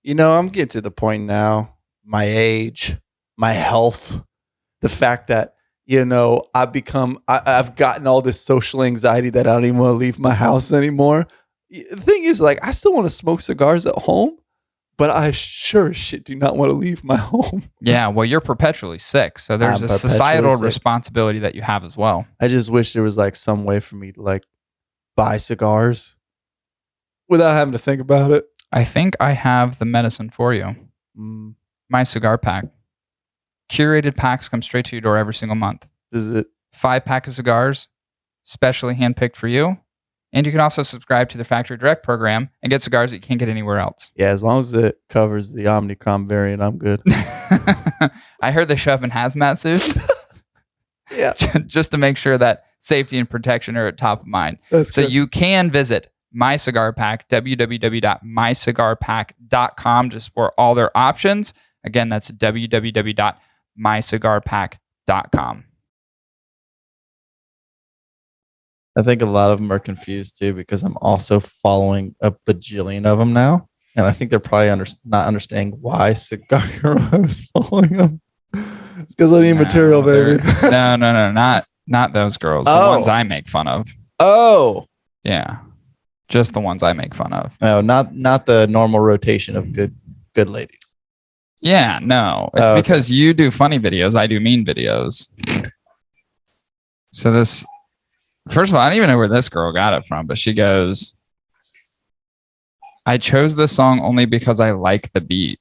I'm getting to the point now, my age, my health, the fact that, I've gotten all this social anxiety that I don't even want to leave my house anymore. The thing is, like, I still want to smoke cigars at home, but I sure as shit do not want to leave my home. Yeah, well, you're perpetually sick, so there's a societal responsibility that you have as well. I just wish there was like some way for me to like buy cigars without having to think about it. I think I have the medicine for you. My cigar pack. Curated packs come straight to your door every single month. Is it 5-pack of cigars, specially handpicked for you. And you can also subscribe to the Factory Direct program and get cigars that you can't get anywhere else. Yeah, as long as it covers the Omicron variant, I'm good. I heard they show up in hazmat suits. Yeah. Just to make sure that safety and protection are at top of mind. That's so good. You can visit My Cigar Pack, www.mycigarpack.com, just for all their options. Again, that's www.mycigarpack.com. I think a lot of them are confused too because I'm also following a bajillion of them now. And I think they're probably not understanding why Cigar Hero is following them. It's because I need material, baby. No, not those girls. The ones I make fun of. Oh. Yeah. Just the ones I make fun of. No, not the normal rotation of good ladies. Yeah, no. It's because you do funny videos, I do mean videos. So this, first of all, I don't even know where this girl got it from, but she goes, I chose this song only because I like the beat.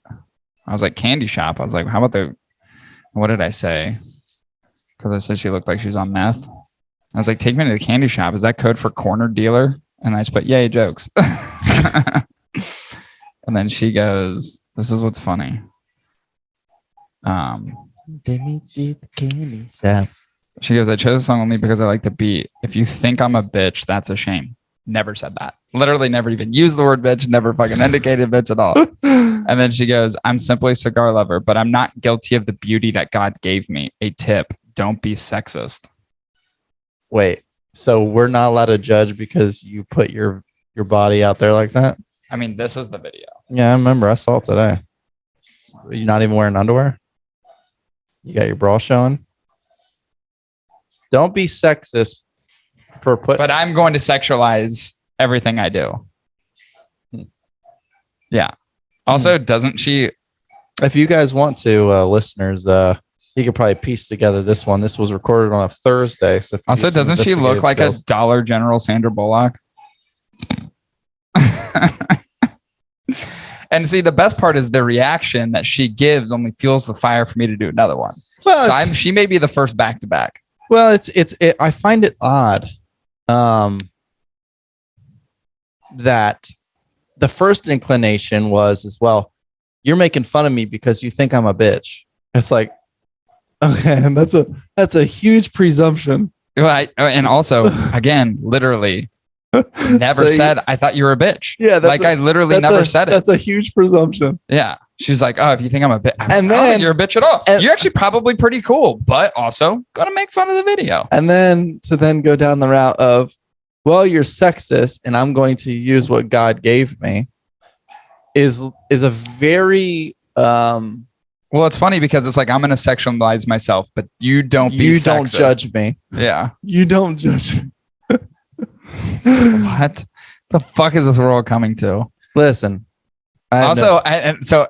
I was like, Candy Shop. I was like, how about what did I say? Because I said she looked like she was on meth. I was like, take me to the candy shop. Is that code for corner dealer? And I just put, yay, jokes. And then she goes, this is what's funny. She goes, I chose the song only because I like the beat. If you think I'm a bitch, that's a shame. Never said that. Literally never even used the word bitch. Never fucking indicated bitch at all. And then she goes, I'm simply a cigar lover, but I'm not guilty of the beauty that God gave me. A tip, don't be sexist. Wait, so we're not allowed to judge because you put your body out there like that? I mean, this is the video. Yeah, I remember. I saw it today. You're not even wearing underwear? You got your bra showing? Don't be sexist for putting... But I'm going to sexualize everything I do. Yeah. Also, doesn't she... If you guys want to, listeners, you could probably piece together this one. This was recorded on a Thursday. So also, doesn't she look like a Dollar General Sandra Bullock? And see, the best part is the reaction that she gives only fuels the fire for me to do another one. Well, so she may be the first back-to-back. Well, I find it odd that the first inclination was as well, you're making fun of me because you think I'm a bitch. It's like, okay, and that's a huge presumption. Well, and also, again, literally, never said I thought you were a bitch. Yeah, I literally never said it. That's a huge presumption. Yeah, she's like, oh, if you think I'm a bitch, I don't think you're a bitch at all. You're actually probably pretty cool, but also gonna make fun of the video. And then to go down the route of, well, you're sexist, and I'm going to use what God gave me, is a very well, it's funny because it's like I'm gonna sexualize myself, but you don't be sexist. Don't judge me. Yeah, you don't judge me. What the fuck is this world coming to? Listen. So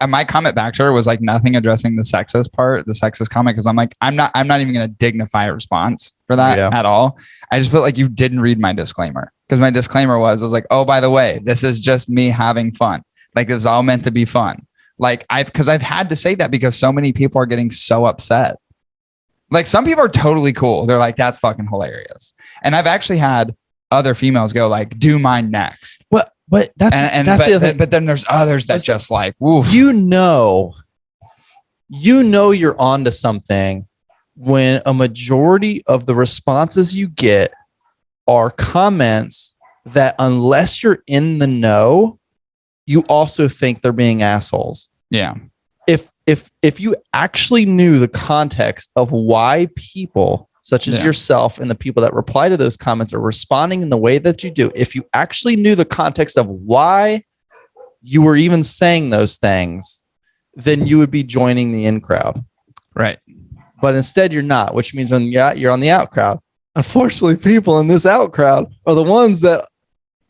my comment back to her was like nothing addressing the sexist part, the sexist comment, because I'm like, I'm not even going to dignify a response for that at all. I just felt like you didn't read my disclaimer, because my disclaimer was like, oh, by the way, this is just me having fun. Like, this is all meant to be fun. Like, because I've had to say that because so many people are getting so upset. Like, some people are totally cool. They're like, that's fucking hilarious. And I've actually had other females go like, do mine next. What? But that's the other thing. But then there's others that just like, woof. You know you're onto something when a majority of the responses you get are comments that, unless you're in the know, you also think they're being assholes. Yeah. If you actually knew the context of why people such as yourself and the people that reply to those comments are responding in the way that you do, if you actually knew the context of why you were even saying those things, then you would be joining the in crowd. Right. But instead you're not, which means when you're on the out crowd, unfortunately, people in this out crowd are the ones that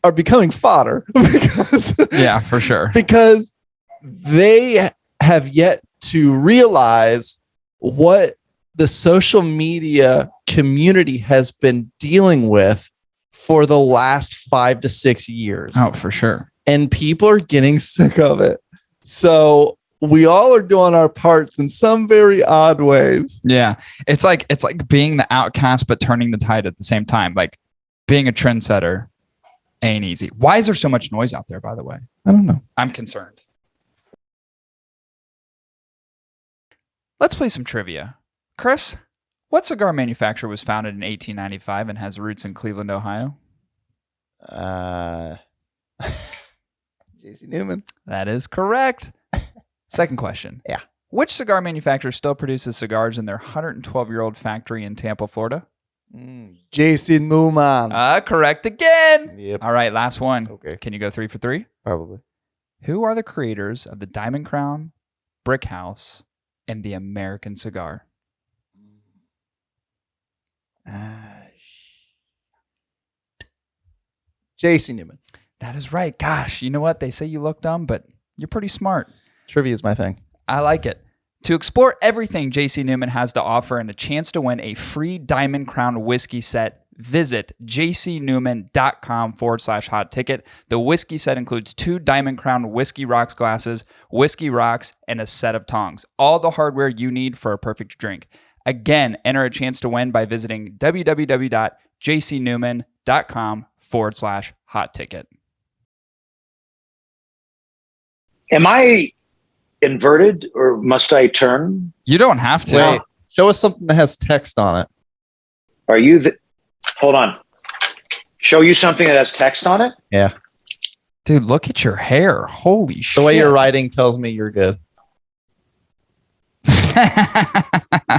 are becoming fodder because yeah, for sure. Because they have yet to realize what the social media community has been dealing with for the last 5 to 6 years. Oh, for sure. And people are getting sick of it. So we all are doing our parts in some very odd ways. Yeah. It's like being the outcast, but turning the tide at the same time. Like being a trendsetter ain't easy. Why is there so much noise out there, by the way? I don't know. I'm concerned. Let's play some trivia. Chris, what cigar manufacturer was founded in 1895 and has roots in Cleveland, Ohio? J.C. Newman. That is correct. Second question. Yeah. Which cigar manufacturer still produces cigars in their 112-year-old factory in Tampa, Florida? J.C. Newman. Correct again. Yep. All right, last one. Okay. Can you go 3 for 3? Probably. Who are the creators of the Diamond Crown, Brick House, and the American Cigar? J.C. Newman. That is right. Gosh, you know what? They say you look dumb, but you're pretty smart. Trivia is my thing. I like it. To explore everything J.C. Newman has to offer and a chance to win a free Diamond Crown whiskey set, visit jcnewman.com/hot ticket. The whiskey set includes 2 Diamond Crown Whiskey Rocks glasses, whiskey rocks, and a set of tongs. All the hardware you need for a perfect drink. Again, enter a chance to win by visiting www.jcnewman.com/hot ticket. Am I inverted or must I turn? You don't have to. Wait, show us something that has text on it. Are you hold on. Show you something that has text on it? Yeah. Dude, look at your hair. Holy shit. The way you're writing tells me you're good. Is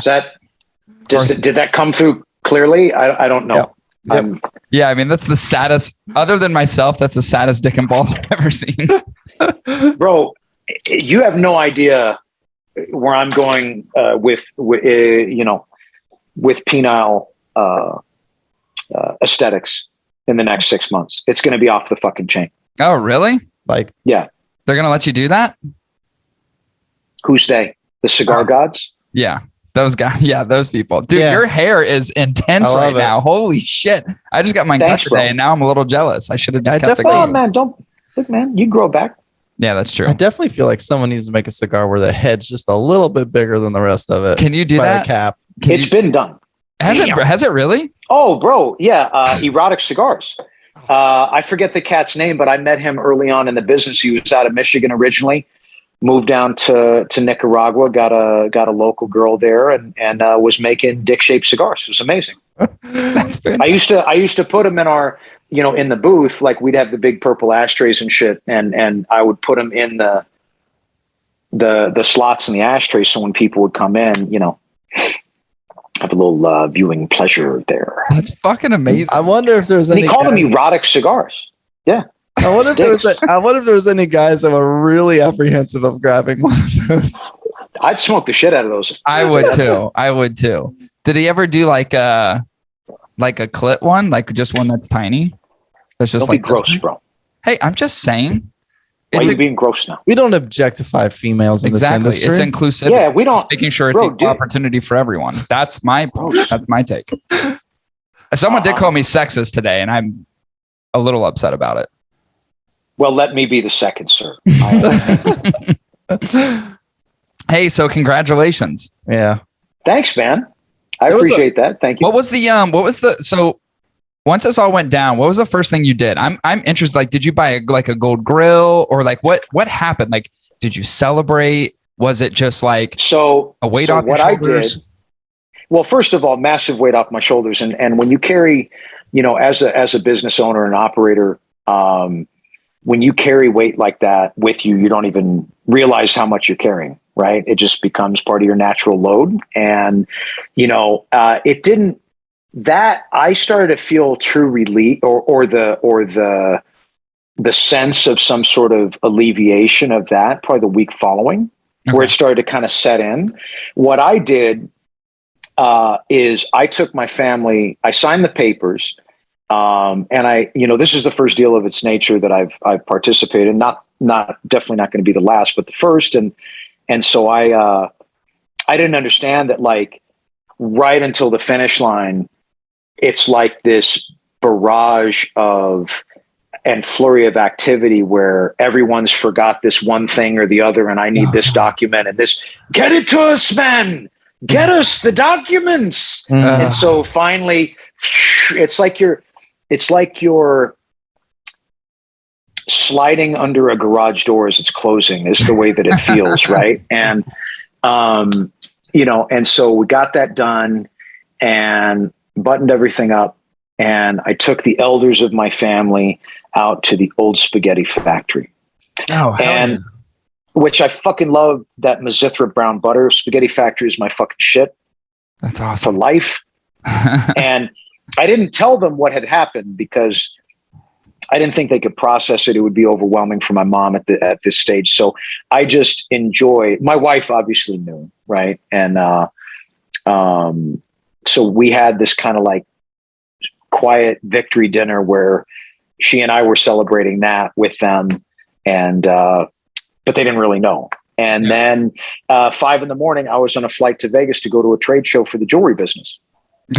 that did that come through clearly? I don't know. Yep. Yeah, I mean, that's the saddest, other than myself, that's the saddest dick and ball I've ever seen. Bro, you have no idea where I'm going with penile aesthetics in the next 6 months. It's going to be off the fucking chain. Oh, really? Like, yeah. They're going to let you do that? Who's they? The cigar gods? Yeah. Those guys. Yeah, those people. Dude, your hair is intense right now. Holy shit. I just got mine cut today, and now I'm a little jealous. I should have just kept the Oh, man, look, man, you grow back. Yeah, that's true. I definitely feel like someone needs to make a cigar where the head's just a little bit bigger than the rest of it. Can you do that? The cap. It's been done. Has it really? Oh, bro. Yeah. Erotic Cigars. I forget the cat's name, but I met him early on in the business. He was out of Michigan originally, moved down to Nicaragua, got a local girl there and was making dick-shaped cigars. It was amazing. That's I used to put them in our, in the booth, like we'd have the big purple ashtrays and shit. And I would put them in the slots in the ashtray. So when people would come in, have a little viewing pleasure there. That's fucking amazing. I wonder if there's any. He called them erotic cigars. Yeah. I wonder if there was any guys that were really apprehensive of grabbing one of those. I'd smoke the shit out of those. I would too. Did he ever do like a clit one, like just one that's tiny? That's just Don't be gross, bro. Hey, I'm just saying. Why are you being gross now? We don't objectify females in this industry. It's inclusive. Yeah, we don't. Making sure it's equal opportunity for everyone. That's my take. Someone did call me sexist today, and I'm a little upset about it. Well, let me be the second, sir. Hey, so congratulations. Yeah. Thanks, man. I appreciate that. Thank you. What was so once this all went down, what was the first thing you did? I'm interested. Like, did you buy a gold grill or like what happened? Like, did you celebrate? Was it just like a weight off your shoulders? I did. Well, first of all, massive weight off my shoulders. And when you carry, as a business owner and operator, when you carry weight like that with you, you don't even realize how much you're carrying, right? It just becomes part of your natural load. And, it didn't, that I started to feel true relief or the the sense of some sort of alleviation of that, probably the week following, where it started to kind of set in. What I did is I took my family, I signed the papers, and this is the first deal of its nature that I've participated in. Definitely not going to be the last, but the first. And so I didn't understand that, like, right until the finish line, it's like this barrage and flurry of activity where everyone's forgot this one thing or the other, and I need this document and this. Get it to us, man! Get us the documents. And so finally, it's like you're sliding under a garage door as it's closing. Is the way that it feels, right? And and so we got that done and buttoned everything up. And I took the elders of my family out to the old spaghetti factory. Oh, and which I fucking love, that Mazithra brown butter. Spaghetti factory is my fucking shit. That's awesome. For life. And I didn't tell them what had happened because I didn't think they could process it. It would be overwhelming for my mom at this stage. So I just enjoy. My wife obviously knew, right? And so we had this kind of like quiet victory dinner where she and I were celebrating that with them, and but they didn't really know. And then 5 a.m, I was on a flight to Vegas to go to a trade show for the jewelry business.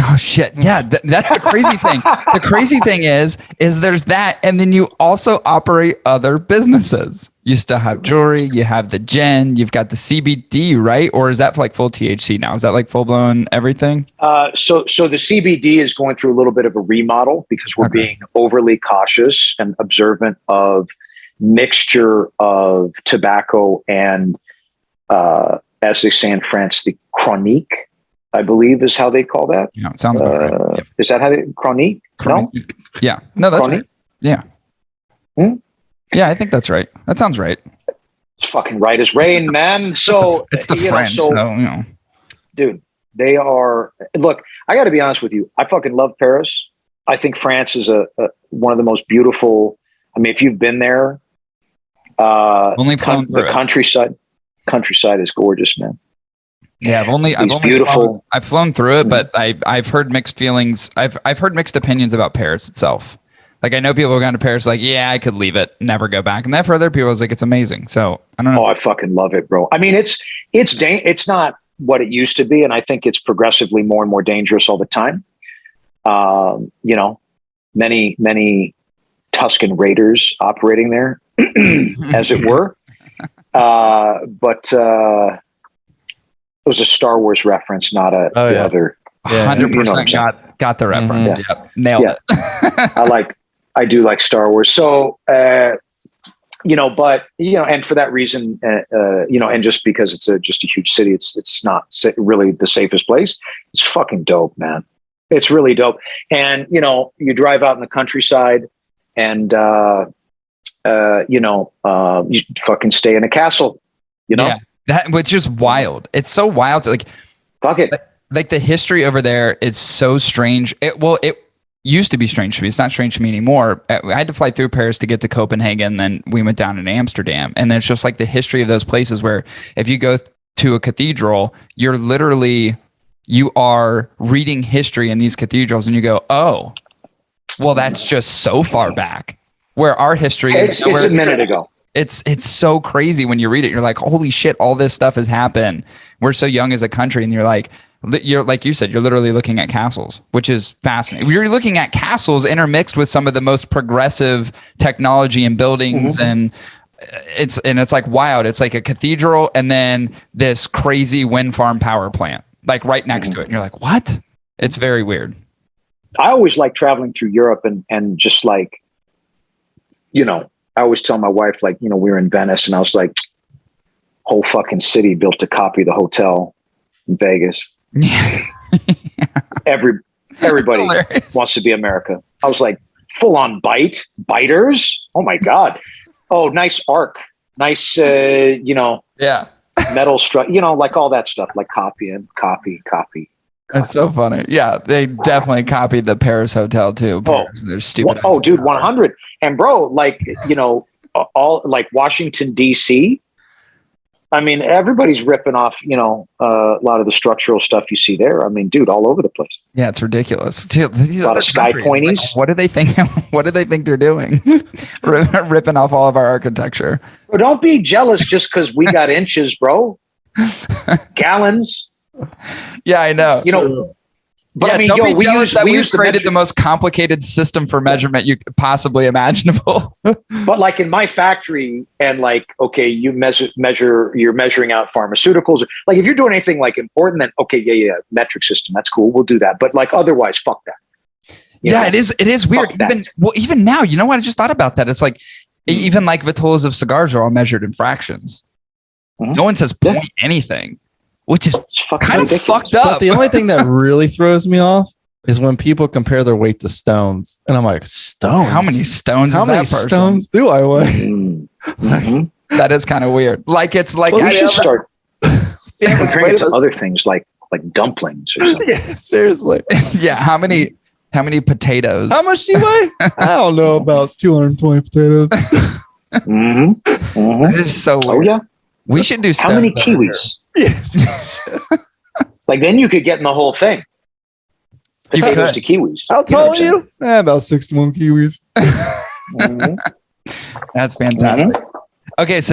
Oh shit. Yeah. That's the crazy thing. The crazy thing is there's that. And then you also operate other businesses. You still have jewelry, you have the gin, you've got the CBD, right? Or is that for like full THC now? Is that like full blown everything? So the CBD is going through a little bit of a remodel because we're being overly cautious and observant of mixture of tobacco and, as they say in France, the chronique, I believe is how they call that. Yeah, it sounds about right. Yeah. Is that how they chronique? No? Yeah. No, that's chronique? Right. Yeah. Yeah, I think that's right. That sounds right. It's fucking right as rain, man. So it's the French, dude, they are. Look, I got to be honest with you. I fucking love Paris. I think France is one of the most beautiful. I mean, if you've been there, only flown through the countryside. Countryside is gorgeous, man. Yeah, I've only beautiful. I've flown through it, but I've heard mixed feelings. I've heard mixed opinions about Paris itself. Like I know people have gone to Paris, like, yeah, I could leave it, never go back. And then for other people, it's like it's amazing. So I don't know. Oh, I fucking love it, bro. I mean, it's not what it used to be, and I think it's progressively more and more dangerous all the time. Many Tuscan raiders operating there, as it were. But it was a Star Wars reference, not the other. 100% got the reference. Mm-hmm. Yep. Nailed it. I do like Star Wars. So, and for that reason, and just because it's just a huge city, it's not really the safest place. It's fucking dope, man. It's really dope. And, you drive out in the countryside and, you fucking stay in a castle, Yeah, which is wild. It's so wild. Like, fuck it. Like the history over there is so strange. It used to be strange to me. It's not strange to me anymore. I had to fly through Paris to get to Copenhagen. Then we went down to Amsterdam. And then it's just like the history of those places where if you go to a cathedral, you are reading history in these cathedrals and you go, oh, well, that's just so far back. Where our history it's a minute ago. It's so crazy when you read it. You're like, holy shit, all this stuff has happened. We're so young as a country. And you're like you said, you're literally looking at castles, which is fascinating. You're looking at castles intermixed with some of the most progressive technology and buildings. Mm-hmm. And it's like wild. It's like a cathedral and then this crazy wind farm power plant, like right next to it. And you're like, what? It's very weird. I always like traveling through Europe and just like, I always tell my wife, like, we were in Venice and I was like, whole fucking city built to copy the hotel in Vegas. Yeah. Everybody wants to be America. I was like, full on biters. Oh my God. Oh, nice arc. Nice, metal structure, like all that stuff, like copy and copy. That's so funny. Yeah, they definitely copied the Paris hotel too. Paris, they're stupid. Dude, 100. And bro, like, all like Washington, D.C., I mean, everybody's ripping off, a lot of the structural stuff you see there. I mean, dude, all over the place. Yeah, it's ridiculous. Dude, a lot of sky pointies. Like, what do they think? What do they think they're doing? Ripping off all of our architecture. Well, don't be jealous just because we got inches, bro. Gallons. Yeah, I know. But yeah, I mean, we created the most complicated system for measurement you could possibly imaginable. But like in my factory, and like, okay, you you're measuring out pharmaceuticals. Like if you're doing anything like important, then okay, yeah, metric system, that's cool. We'll do that. But like otherwise, fuck that. It is weird. Even now, you know what? I just thought about that. It's like even like vitolas of cigars are all measured in fractions. Mm-hmm. No one says point anything. Which is kind of fucked up. But the only thing that really throws me off is when people compare their weight to stones. And I'm like, stones? How many stones How many stones do I weigh? Mm-hmm. That is kind of weird. Like, it's like... Well, you should start comparing it to other things like dumplings or something. Yeah, seriously. Yeah, how many potatoes? How much do you weigh? I don't know, about 220 potatoes. Mm-hmm. Mm-hmm. That is so weird. Oh, yeah? We should do How many kiwis? Yes. Like then you could get in the whole thing. Potatoes to kiwis. How tall are you? About 61 kiwis. Mm-hmm. That's fantastic. Mm-hmm. Okay, so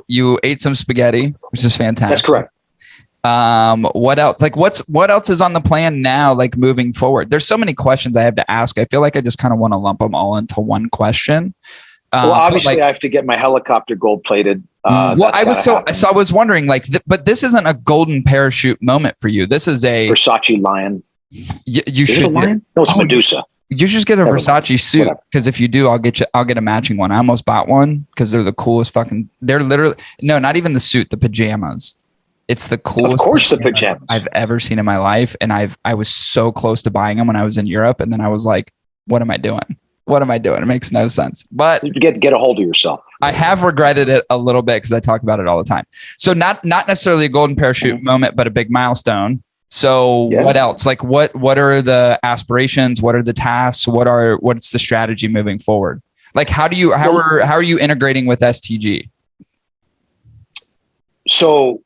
you ate some spaghetti, which is fantastic. That's correct. What else? Like what else is on the plan now, like moving forward? There's so many questions I have to ask. I feel like I just kind of want to lump them all into one question. Well, obviously I have to get my helicopter gold plated. I was wondering, like, but this isn't a golden parachute moment for you. This is a Versace lion. You should. Lion? No, it's Medusa. You should get a Versace suit, because if you do, I'll get a matching one. I almost bought one because they're the coolest fucking. They're literally not even the suit, the pajamas. It's the coolest. Of course, the pajamas I've ever seen in my life, and I was so close to buying them when I was in Europe, and then I was like, "What am I doing? What am I doing? It makes no sense." But you get a hold of yourself. I have regretted it a little bit because I talk about it all the time. So not necessarily a golden parachute moment, but a big milestone. So what else? Like what are the aspirations? What are the tasks? What's the strategy moving forward? Like how are you integrating with STG? So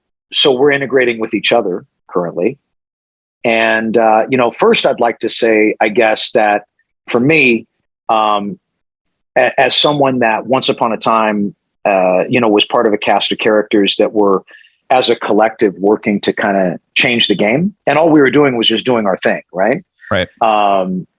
we're integrating with each other currently. And first I'd like to say, I guess that for me, as someone that once upon a time, was part of a cast of characters that were, as a collective, working to kind of change the game. And all we were doing was just doing our thing, right? Right.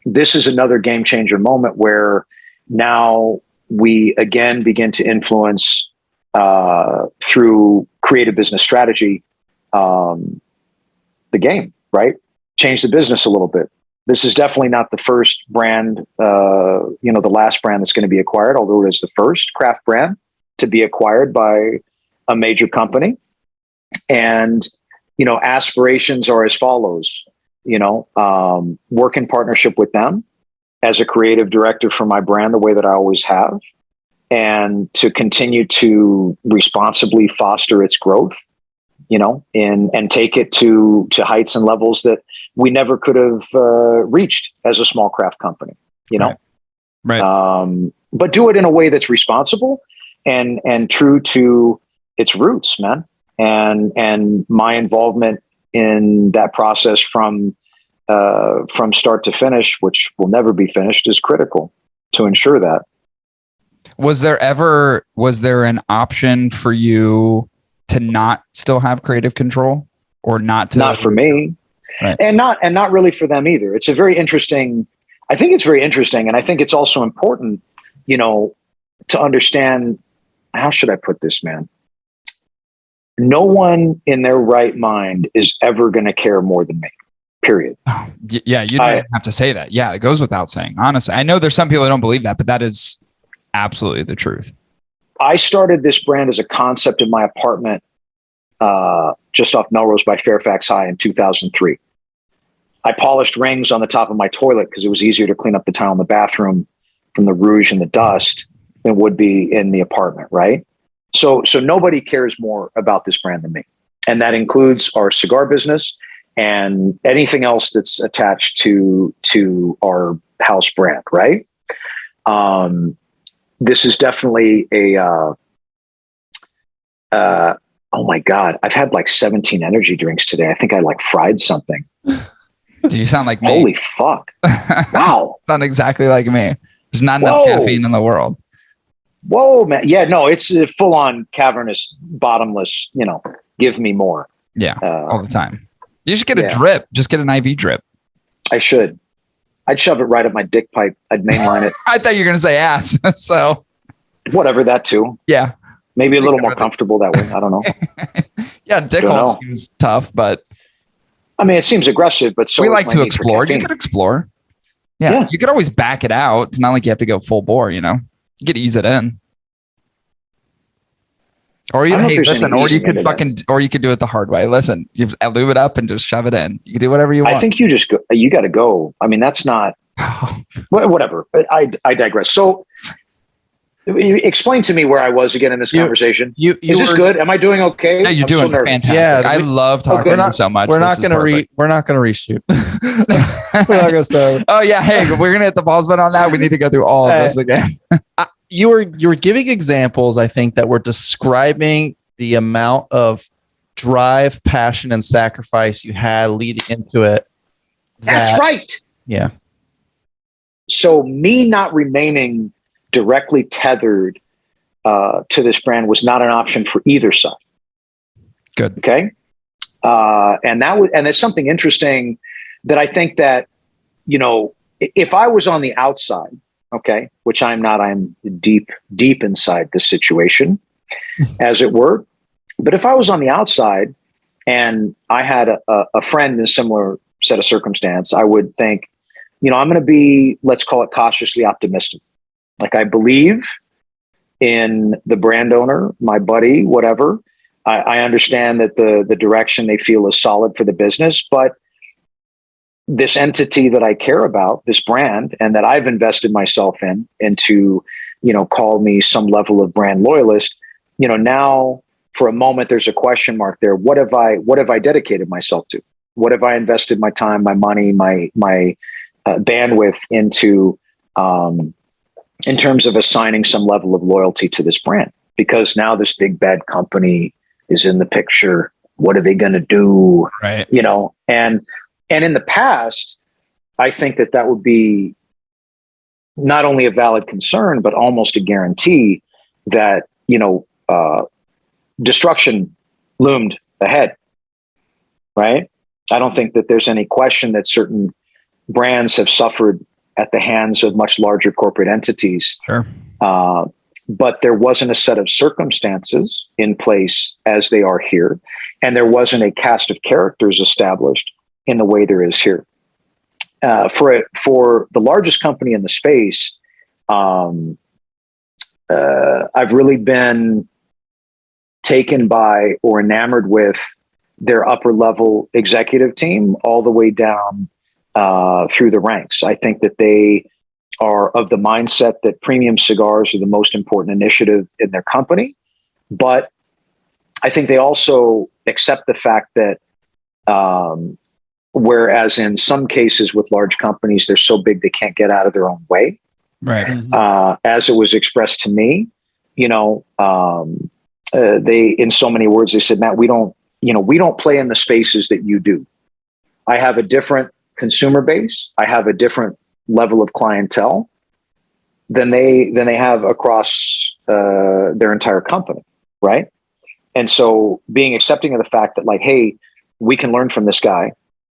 This is another game changer moment where now we again begin to influence through creative business strategy, the game, right? Change the business a little bit. This is definitely not the first brand, the last brand that's going to be acquired, although it is the first craft brand to be acquired by a major company. And, aspirations are as follows, work in partnership with them as a creative director for my brand, the way that I always have, and to continue to responsibly foster its growth, and take it to heights and levels that we never could have reached as a small craft company, Right. But do it in a way that's responsible and true to its roots, man. And my involvement in that process from start to finish, which will never be finished, is critical to ensure that. Was there an option for you to not still have creative control, or not to? Not for me. Right. And not really for them either. It's a very interesting. I think it's very interesting, and I think it's also important, to understand. How should I put this, man? No one in their right mind is ever going to care more than me. Period. Oh, yeah, you don't have to say that. Yeah, it goes without saying. Honestly, I know there's some people that don't believe that, but that is absolutely the truth. I started this brand as a concept in my apartment, just off Melrose by Fairfax High in 2003. I polished rings on the top of my toilet because it was easier to clean up the tile in the bathroom from the rouge and the dust than would be in the apartment, right? So nobody cares more about this brand than me. And that includes our cigar business. and anything else that's attached to our house brand, right? This is definitely oh my God, I've had like 17 energy drinks today. I think I like fried something. Do you sound like me? Holy fuck. Wow. Sound exactly like me. There's not enough caffeine in the world. Whoa, man. Yeah, no, it's a full on cavernous, bottomless, give me more. Yeah. All the time. You should get a drip. Just get an IV drip. I should. I'd shove it right up my dick pipe. I'd mainline it. I thought you were going to say ass. So whatever, that too. Yeah. Maybe a little more comfortable that way. I don't know. Yeah, dick hole seems tough, but I mean, it seems aggressive, but so we like to explore. You could explore. Yeah, you could always back it out. It's not like you have to go full bore, You could ease it in. Or you could do it the hard way. Listen, you lube it up and just shove it in. You can do whatever you want. I think you got to go. I mean, that's not whatever. I digress. So explain to me where I was again in this conversation. Is this good? Am I doing okay? Yeah, you're doing fantastic. Yeah, I love talking to you so much. We're not going to reshoot. We're not going to start. Oh yeah. Hey, we're going to hit the pause button on that. We need to go through all of this again. You were giving examples, I think, that were describing the amount of drive, passion, and sacrifice you had leading into it. That's right. Yeah. So me not remaining directly tethered to this brand was not an option for either side. Good. Okay. And it's something interesting that I think that, if I was on the outside, okay, which I'm not, I'm deep inside the situation, as it were. But if I was on the outside and I had a friend in a similar set of circumstance, I would think, I'm going to be, let's call it cautiously optimistic. Like I believe in the brand owner, my buddy, whatever. I understand that the direction they feel is solid for the business, but this entity that I care about, this brand, and that I've invested myself into, call me some level of brand loyalist, now for a moment, there's a question mark there. What have I dedicated myself to? What have I invested my time, my money, my bandwidth into, in terms of assigning some level of loyalty to this brand? Because now this big bad company is in the picture. What are they going to do? Right. And in the past, I think that would be not only a valid concern, but almost a guarantee that, destruction loomed ahead. Right. I don't think that there's any question that certain brands have suffered at the hands of much larger corporate entities. Sure. But there wasn't a set of circumstances in place as they are here. And there wasn't a cast of characters established in the way there is here. For the largest company in the space, I've really been taken by or enamored with their upper level executive team all the way down through the ranks. I think that they are of the mindset that premium cigars are the most important initiative in their company. But I think they also accept the fact that whereas in some cases with large companies, they're so big they can't get out of their own way. Right. As it was expressed to me, they, in so many words, they said, Matt, we don't play in the spaces that you do. I have a different consumer base. I have a different level of clientele than they have across their entire company. Right. And so being accepting of the fact that like, hey, we can learn from this guy.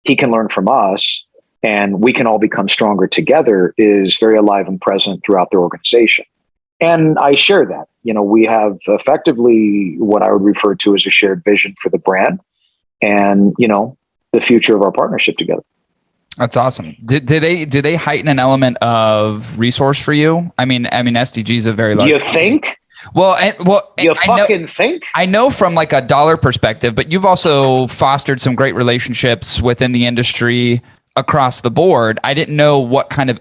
He can learn from us, and we can all become stronger together is very alive and present throughout the organization. And I share that. We have effectively what I would refer to as a shared vision for the brand and, the future of our partnership together. That's awesome. Do they heighten an element of resource for you? I mean, SDG is a very large. You think? Well, you fucking think? I know from like a dollar perspective, but you've also fostered some great relationships within the industry across the board. I didn't know what kind of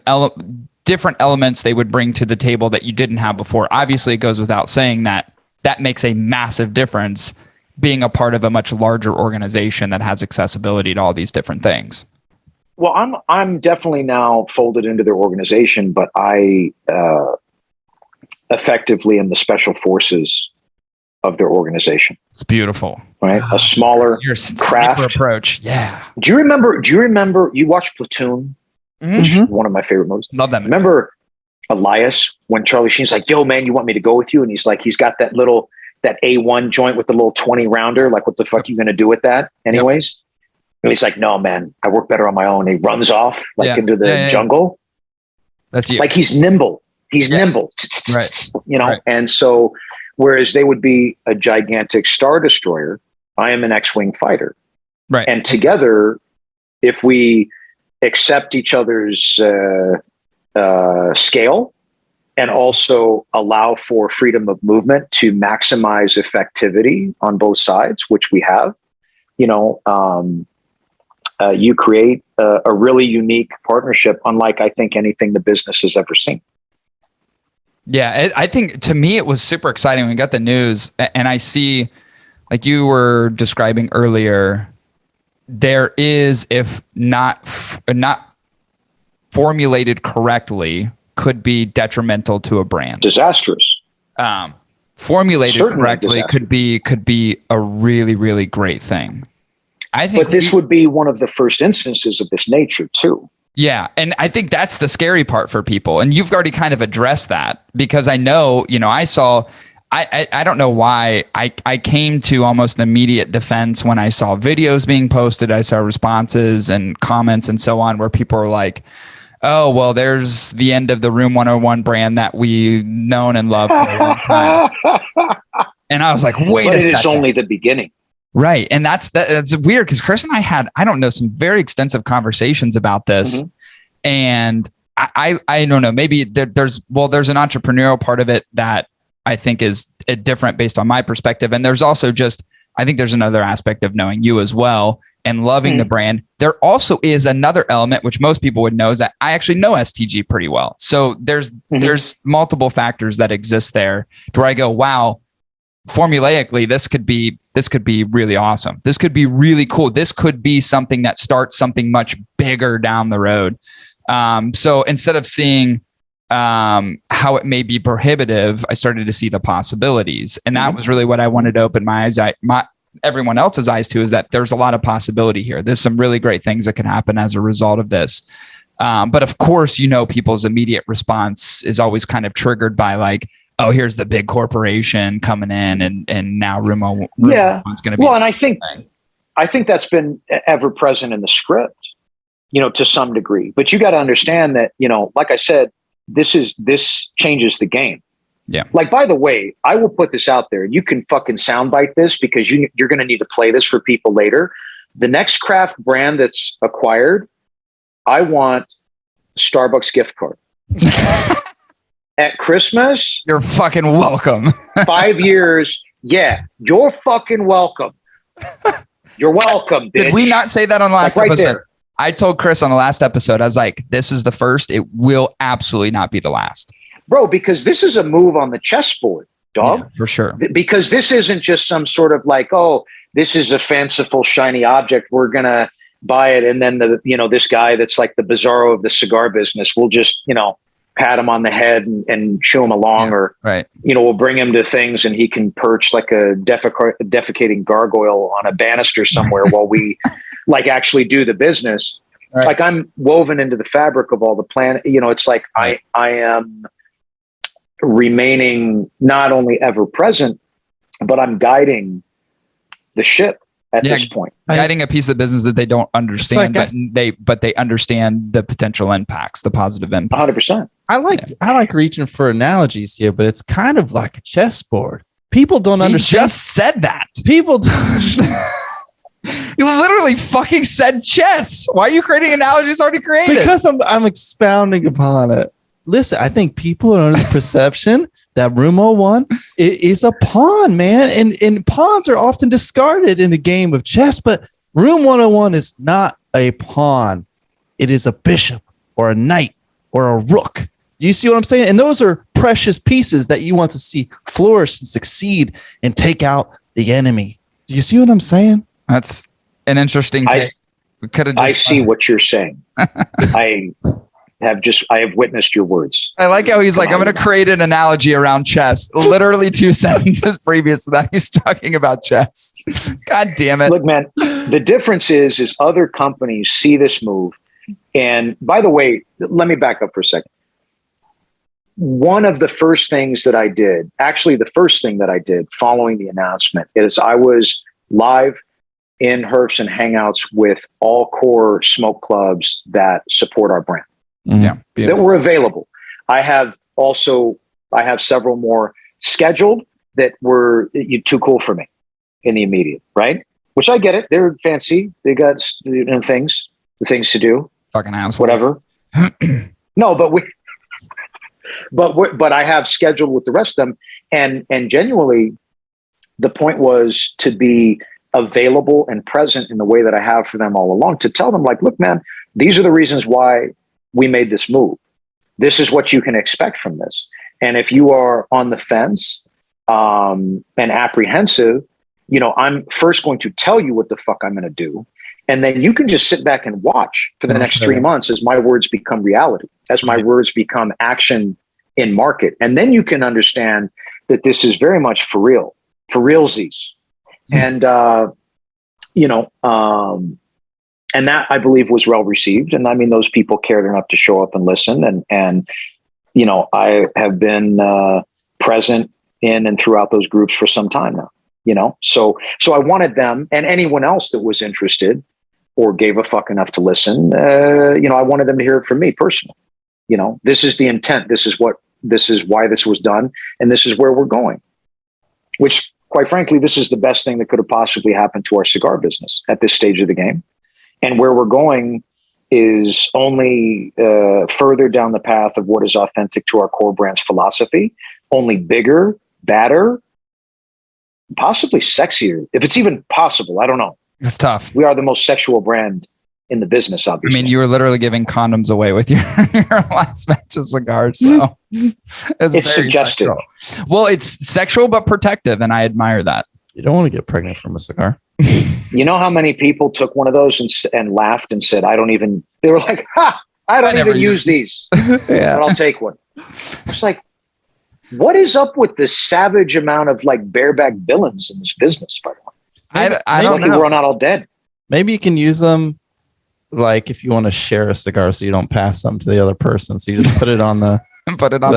different elements they would bring to the table that you didn't have before. Obviously, it goes without saying that makes a massive difference being a part of a much larger organization that has accessibility to all these different things? Well, I'm definitely now folded into their organization, but I effectively am the special forces of their organization. It's beautiful, right? A smaller craft approach. Yeah. Do you remember? You watched Platoon? Mm-hmm. One of my favorite movies. Love that movie. Remember Elias when Charlie Sheen's like, "Yo, man, you want me to go with you?" And he's got that A1 joint with the little 20 rounder. Like, what the fuck are you going to do with that, anyways? Yep. And he's like, "No, man, I work better on my own." And he runs off into the jungle. That's you. Like, he's nimble. He's nimble. Right. Right. And so, whereas they would be a gigantic Star Destroyer, I am an X-Wing fighter. Right. And together, if we accept each other's scale and also allow for freedom of movement to maximize effectivity on both sides, which we have, you create a really unique partnership, unlike I think anything the business has ever seen. Yeah, I think to me it was super exciting when we got the news, and I see, like you were describing earlier, there is, if not formulated correctly, could be detrimental to a brand. Disastrous. Formulated Certainly correctly could be a really, really great thing. I think, but this would be one of the first instances of this nature too. Yeah. And I think that's the scary part for people. And you've already kind of addressed that, because I know, I don't know why I came to almost an immediate defense when I saw videos being posted. I saw responses and comments and so on where people are like, "Oh, well, there's the end of the Room 101 brand that we've known and loved for a long time." And I was like, wait a second. It is only the beginning. Right. And that's weird, because Chris and I had, I don't know, some very extensive conversations about this. Mm-hmm. And I don't know, maybe there's an entrepreneurial part of it that I think is different based on my perspective. And there's also I think there's another aspect of knowing you as well and loving the brand. There also is another element, which most people would know, is that I actually know STG pretty well. So there's multiple factors that exist there to where I go, wow, formulaically, this could be really awesome. This could be really cool. This could be something that starts something much bigger down the road. So instead of seeing how it may be prohibitive, I started to see the possibilities. And that was really what I wanted to open my eyes, everyone else's eyes to, is that there's a lot of possibility here. There's some really great things that can happen as a result of this. But of course, people's immediate response is always kind of triggered by like, oh, here's the big corporation coming in, and now Room 101's going to be. Well, and I think that's been ever present in the script, to some degree. But you got to understand that, like I said, this changes the game. Yeah. Like, by the way, I will put this out there. You can fucking soundbite this, because you're going to need to play this for people later. The next craft brand that's acquired, I want Starbucks gift card. At Christmas, you're fucking welcome. 5 years. Yeah, you're fucking welcome. You're welcome, bitch. Did we not say that on the last episode? There. I told Chris on the last episode, I was like, this is the first. It will absolutely not be the last. Bro, because this is a move on the chessboard, dog. Yeah, for sure. Because this isn't just some sort of like, oh, this is a fanciful, shiny object. We're going to buy it. And then this guy that's like the Bizarro of the cigar business will just, pat him on the head and shoo him along, or right. We'll bring him to things and he can perch like a defecating gargoyle on a banister somewhere while we like actually do the business. Right. Like, I'm woven into the fabric of all the planet. It's like I am remaining not only ever present, but I'm guiding the ship at this point. Guiding a piece of business that they don't understand, but they understand the potential impacts, the positive impact. 100%. I like reaching for analogies here, but it's kind of like a chessboard. People don't understand. Just said that. People don't understand. You literally fucking said chess. Why are you creating analogies already created? Because I'm expounding upon it. Listen, I think people are under the perception that Room 101 is a pawn, man. And pawns are often discarded in the game of chess, but Room 101 is not a pawn. It is a bishop or a knight or a rook. Do you see what I'm saying? And those are precious pieces that you want to see flourish and succeed and take out the enemy. Do you see what I'm saying? That's an interesting take. I see what you're saying. I have witnessed your words. I like how he's like, I'm going to create an analogy around chess. Literally 2 sentences previous to that, he's talking about chess. God damn it. Look, man, the difference is other companies see this move. And by the way, let me back up for a second. One of the first things that I did, actually the first thing that I did following the announcement, is I was live in Herps and Hangouts with all core smoke clubs that support our brand. Yeah, that were available. I have several more scheduled that were too cool for me in the immediate, right? Which I get it. They're fancy. They got things to do. Fucking asshole. Whatever. No, but I have scheduled with the rest of them, and genuinely, the point was to be available and present in the way that I have for them all along, to tell them, like, look, man, these are the reasons why we made this move. This is what you can expect from this. And if you are on the fence and apprehensive, I'm first going to tell you what the fuck I'm going to do. And then you can just sit back and watch for the next 3 months as my words become reality, as my words become action in market. And then you can understand that this is very much for real, for realsies. And, and that, I believe, was well received. And I mean, those people cared enough to show up and listen. And I have been present in and throughout those groups for some time now, so I wanted them and anyone else that was interested or gave a fuck enough to listen. I wanted them to hear it from me personally. This is the intent. This is why this was done. And this is where we're going, which, quite frankly, this is the best thing that could have possibly happened to our cigar business at this stage of the game. And where we're going is only further down the path of what is authentic to our core brand's philosophy, only bigger, badder, possibly sexier. If it's even possible, I don't know. It's tough. We are the most sexual brand in the business, obviously. I mean, you were literally giving condoms away with your last batch of cigars. So it's suggestive. Sexual. Well, it's sexual, but protective. And I admire that. You don't want to get pregnant from a cigar. You know how many people took one of those and laughed and said, they were like, I don't even use these, yeah. But I'll take one. It's like, what is up with this savage amount of like bareback villains in this business, by the way? I don't know. We're not all dead. Maybe you can use them like if you want to share a cigar so you don't pass them to the other person. So you just put it on the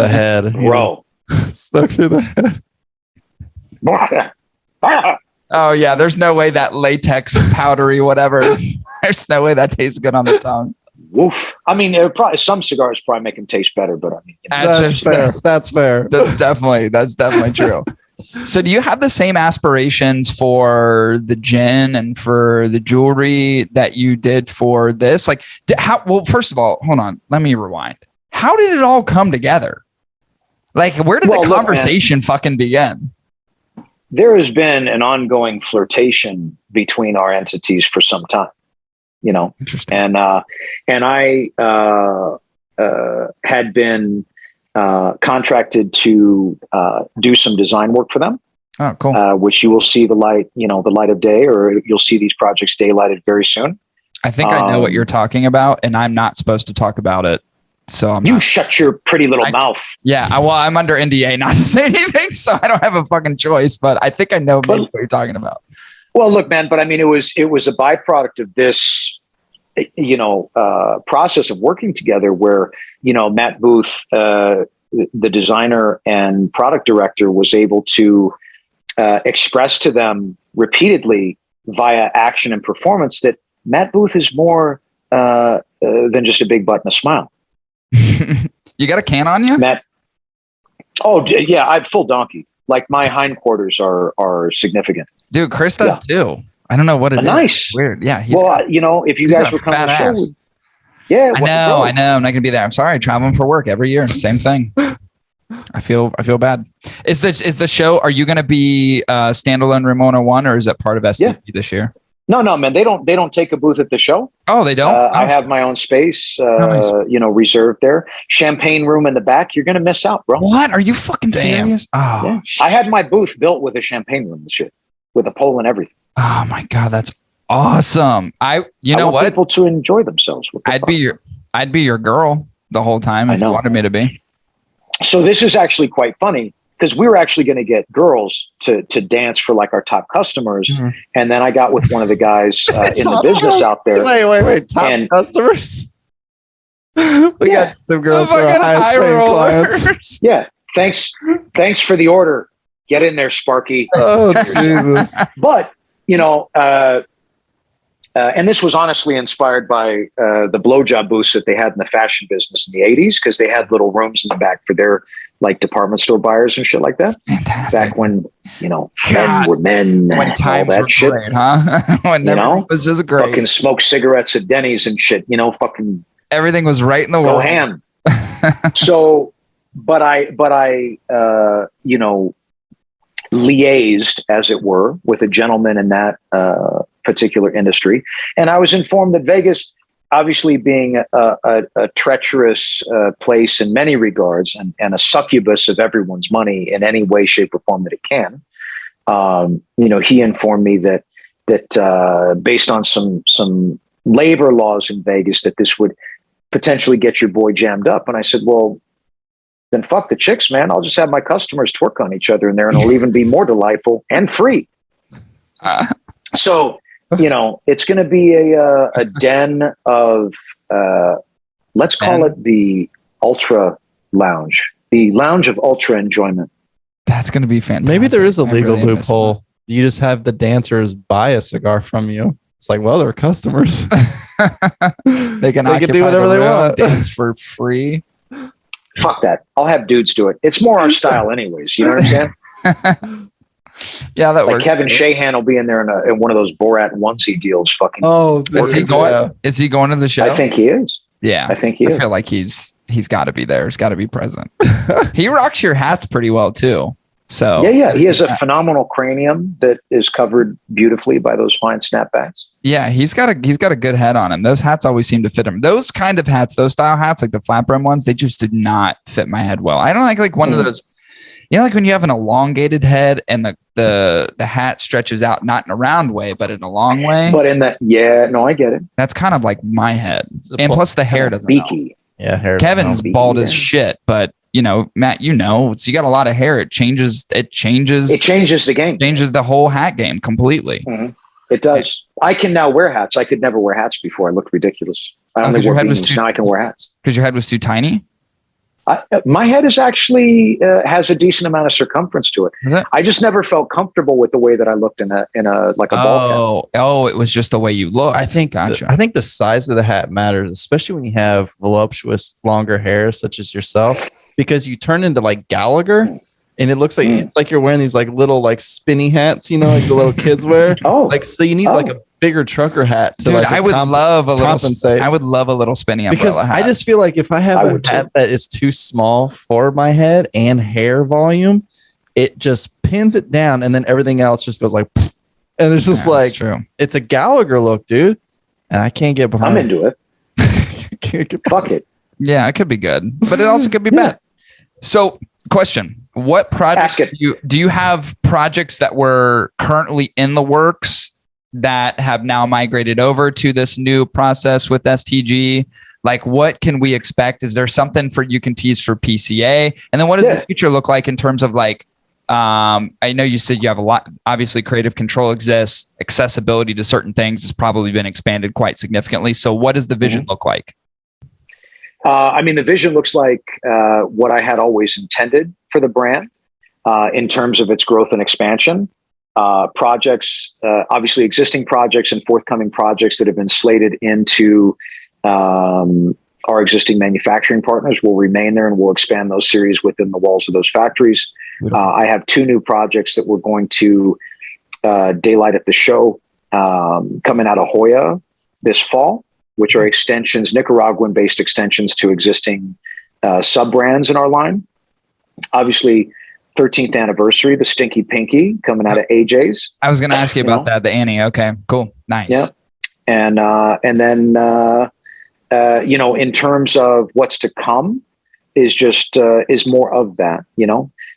head. Bro. Smoke through the head. Oh yeah, there's no way that latex powdery whatever. There's no way that tastes good on the tongue. Woof. I mean, some cigars probably make them taste better, but I mean, that's fair. That's fair. That's definitely true. So, do you have the same aspirations for the gin and for the jewelry that you did for this? Like, well, first of all, hold on. Let me rewind. How did it all come together? Like, where did the conversation fucking begin? There has been an ongoing flirtation between our entities for some time, Interesting. And I had been contracted to do some design work for them. Oh, cool. Which you will see the light of day, or you'll see these projects daylighted very soon. I think I know what you're talking about, and I'm not supposed to talk about it. So shut your pretty little mouth. Yeah. Well, I'm under NDA not to say anything, so I don't have a fucking choice, but I think I know what you're talking about. Well, look, man, but I mean, it was a byproduct of this, process of working together where, Matt Booth, the designer and product director, was able to express to them repeatedly via action and performance that Matt Booth is more than just a big butt and a smile. You got a can on you, Matt? Oh yeah, I have full donkey. Like my hindquarters are significant. Dude, Chris does too. I don't know what it is. Nice. Weird. Yeah. If you guys were coming to the show, yeah. I know. I'm not going to be there. I'm sorry. Traveling for work every year. Same thing. I feel bad. Is the show? Are you going to be standalone Room 101 or is it part of SCP this year? No, man. They don't take a booth at the show. Oh, they don't. I have my own space, nice. Reserved there. Champagne room in the back. You're going to miss out, bro. What? Are you fucking serious? Oh, yeah. I had my booth built with a champagne room and shit, with a pole and everything. Oh my God, that's awesome. I know want what? People to enjoy themselves. I'd be your girl the whole time if you wanted me to be. So this is actually quite funny because we were actually going to get girls to dance for like our top customers. Mm-hmm. And then I got with one of the guys in the business out there. Wait. Top customers? We got some girls for our highest paying clients. Yeah. Thanks for the order. Get in there, Sparky. Oh, Jesus. But, and this was honestly inspired by the blowjob booths that they had in the fashion business in the 80s, because they had little rooms in the back for their like department store buyers and shit like that. Fantastic. Back when, men were men. When times all that were shit. Great, huh? When everything was just great. Fucking smoke cigarettes at Denny's and shit, fucking. Everything was right in the world. Go ham. So, but I liaised, as it were, with a gentleman in that particular industry. And I was informed that Vegas, obviously being a treacherous place in many regards and a succubus of everyone's money in any way, shape, or form that it can, he informed me that based on some labor laws in Vegas, that this would potentially get your boy jammed up. And I said, well, then fuck the chicks, man. I'll just have my customers twerk on each other in there, and it'll even be more delightful and free. So, it's going to be a den of, let's call it the Ultra Lounge, the Lounge of Ultra Enjoyment. That's going to be fantastic. Maybe there is a legal loophole. You just have the dancers buy a cigar from you. It's like, well, they're customers. They can do whatever they want. Dance for free. Fuck that. I'll have dudes do it. It's more our style anyways. You know what I'm saying? Yeah, that works. Kevin Shahan will be in there in one of those Borat onesie deals. Fucking. Oh, is he going? Yeah. Is he going to the show? I think he is. Yeah, I think he is. I feel like he's got to be there. He's got to be present. He rocks your hats pretty well too. So yeah. He has a phenomenal cranium that is covered beautifully by those fine snapbacks. Yeah, he's got a good head on him. Those hats always seem to fit him. Those kind of hats, those style hats, like the flat brim ones, they just did not fit my head well. I don't like one of those. Like when you have an elongated head and the hat stretches out, not in a round way, but in a long way. But in that, I get it. That's kind of like my head. And plus the hair doesn't beaky. Yeah, hair. Kevin's bald as shit, but Matt, so you got a lot of hair. It changes the game. Changes the whole hat game completely. Mm-hmm. It does. I can now wear hats. I could never wear hats before. I looked ridiculous. I only wore beanies. Now I can wear hats. Because your head was too tiny? My head is actually has a decent amount of circumference to it. I just never felt comfortable with the way that I looked in a ball cap. Oh, it was just the way you look. I think the size of the hat matters, especially when you have voluptuous, longer hair, such as yourself, because you turn into like Gallagher. And it looks like you're wearing these like little like spinny hats, like the little kids wear. So you need like a bigger trucker hat to I would love a little spinny umbrella hat. I just feel like if I have a hat that is too small for my head and hair volume, it just pins it down, and then everything else just goes like, and it's just it's a Gallagher look, dude. And I can't get behind. I'm into it. Fuck it. Yeah, it could be good, but it also could be bad. So, question. What projects do you have projects that were currently in the works that have now migrated over to this new process with STG? Like, what can we expect? Is there something you can tease for PCA? And then what does the future look like in terms of like, I know you said you have a lot, obviously creative control exists, accessibility to certain things has probably been expanded quite significantly. So what does the vision look like? The vision looks like what I had always intended for the brand in terms of its growth and expansion. Projects, obviously existing projects and forthcoming projects that have been slated into our existing manufacturing partners will remain there, and we'll expand those series within the walls of those factories. I have 2 new projects that we're going to daylight at the show coming out of Hoya this fall, which are extensions, Nicaraguan-based extensions to existing sub-brands in our line. Obviously, 13th anniversary, the Stinky Pinky coming out of AJ's. I was going to ask you about that, the Annie. Okay, cool. Nice. Yeah. And then, in terms of what's to come is just, is more of that,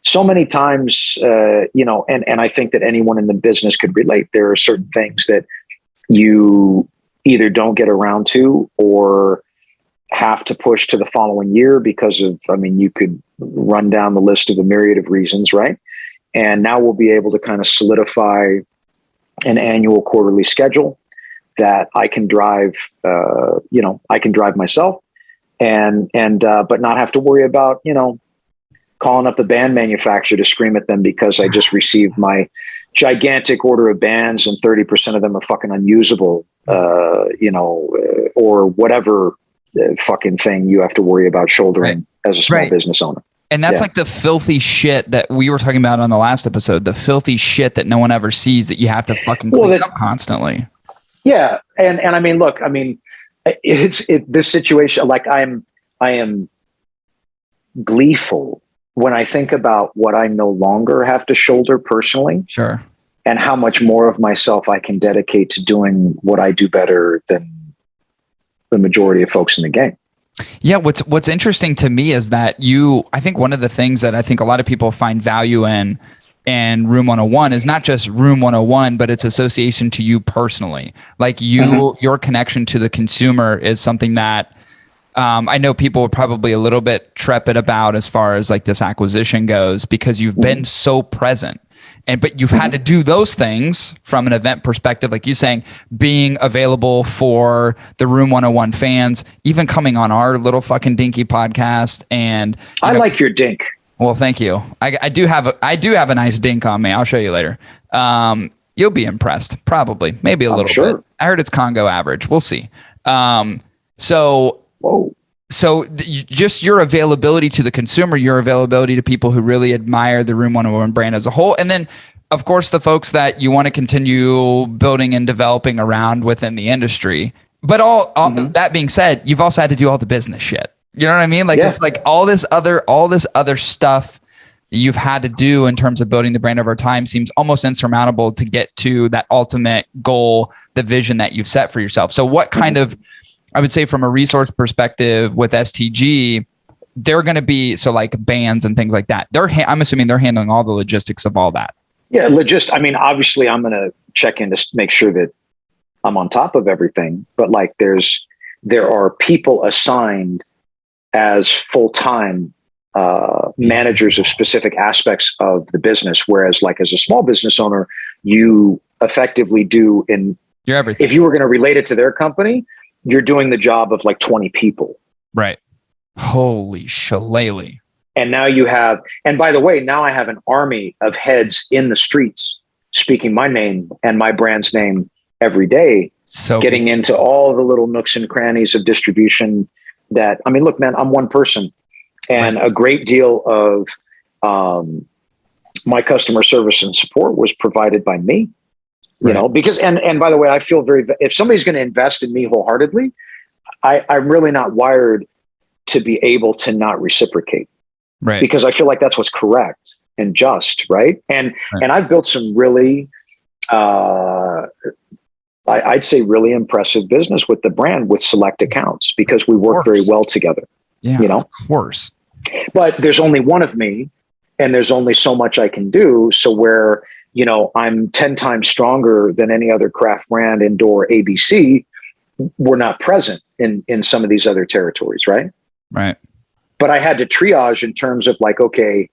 so many times, and I think that anyone in the business could relate. There are certain things that you either don't get around to or have to push to the following year because of, you could run down the list of a myriad of reasons, right? And now we'll be able to kind of solidify an annual quarterly schedule that I can drive, I can drive myself but not have to worry about, calling up the band manufacturer to scream at them because I just received my gigantic order of bands and 30% of them are fucking unusable, or whatever fucking thing you have to worry about shouldering as a small business owner. And that's like the filthy shit that we were talking about on the last episode, the filthy shit that no one ever sees that you have to fucking clean up constantly. Yeah. And look, this situation, like I am gleeful when I think about what I no longer have to shoulder personally. Sure. And how much more of myself I can dedicate to doing what I do better than the majority of folks in the game. Yeah. What's interesting to me is that I think one of the things that I think a lot of people find value in Room 101 is not just Room 101, but its association to you personally. Like your connection to the consumer is something that I know people are probably a little bit trepid about as far as like this acquisition goes, because you've been so present. But you've had to do those things from an event perspective, like you saying, being available for the Room 101 fans, even coming on our little fucking dinky podcast. And I like your dink. Well, thank you. I do have a nice dink on me. I'll show you later. You'll be impressed, probably, maybe a little bit. I heard it's Congo average. We'll see. Just your availability to the consumer, your availability to people who really admire the Room 101 brand as a whole. And then, of course, the folks that you want to continue building and developing around within the industry. But all that being said, you've also had to do all the business shit. You know what I mean? Like, it's like all this other stuff you've had to do in terms of building the brand over time seems almost insurmountable to get to that ultimate goal, the vision that you've set for yourself. So what kind of, I would say from a resource perspective with STG, they're going to be, so like bands and things like that. I'm assuming they're handling all the logistics of all that. Yeah. Obviously I'm going to check in to make sure that I'm on top of everything, but like there are people assigned as full-time managers of specific aspects of the business. Whereas like as a small business owner, you effectively do you're everything. If you were going to relate it to their company, you're doing the job of like 20 people. Right. Holy shillelagh. And now and by the way, now I have an army of heads in the streets speaking my name and my brand's name every day. So getting into all the little nooks and crannies of distribution look, man, I'm one person and a great deal of my customer service and support was provided by me. You know, because, and by the way, I feel if somebody's going to invest in me wholeheartedly, I'm really not wired to be able to not reciprocate. Right. Because I feel like that's what's correct and just, right. And I've built some really, I'd say really impressive business with the brand with select accounts because we work very well together. Yeah, of course. But there's only one of me and there's only so much I can do. So where, I'm 10 times stronger than any other craft brand indoor ABC, we're not present in some of these other territories, right? Right. But I had to triage in terms of like, okay,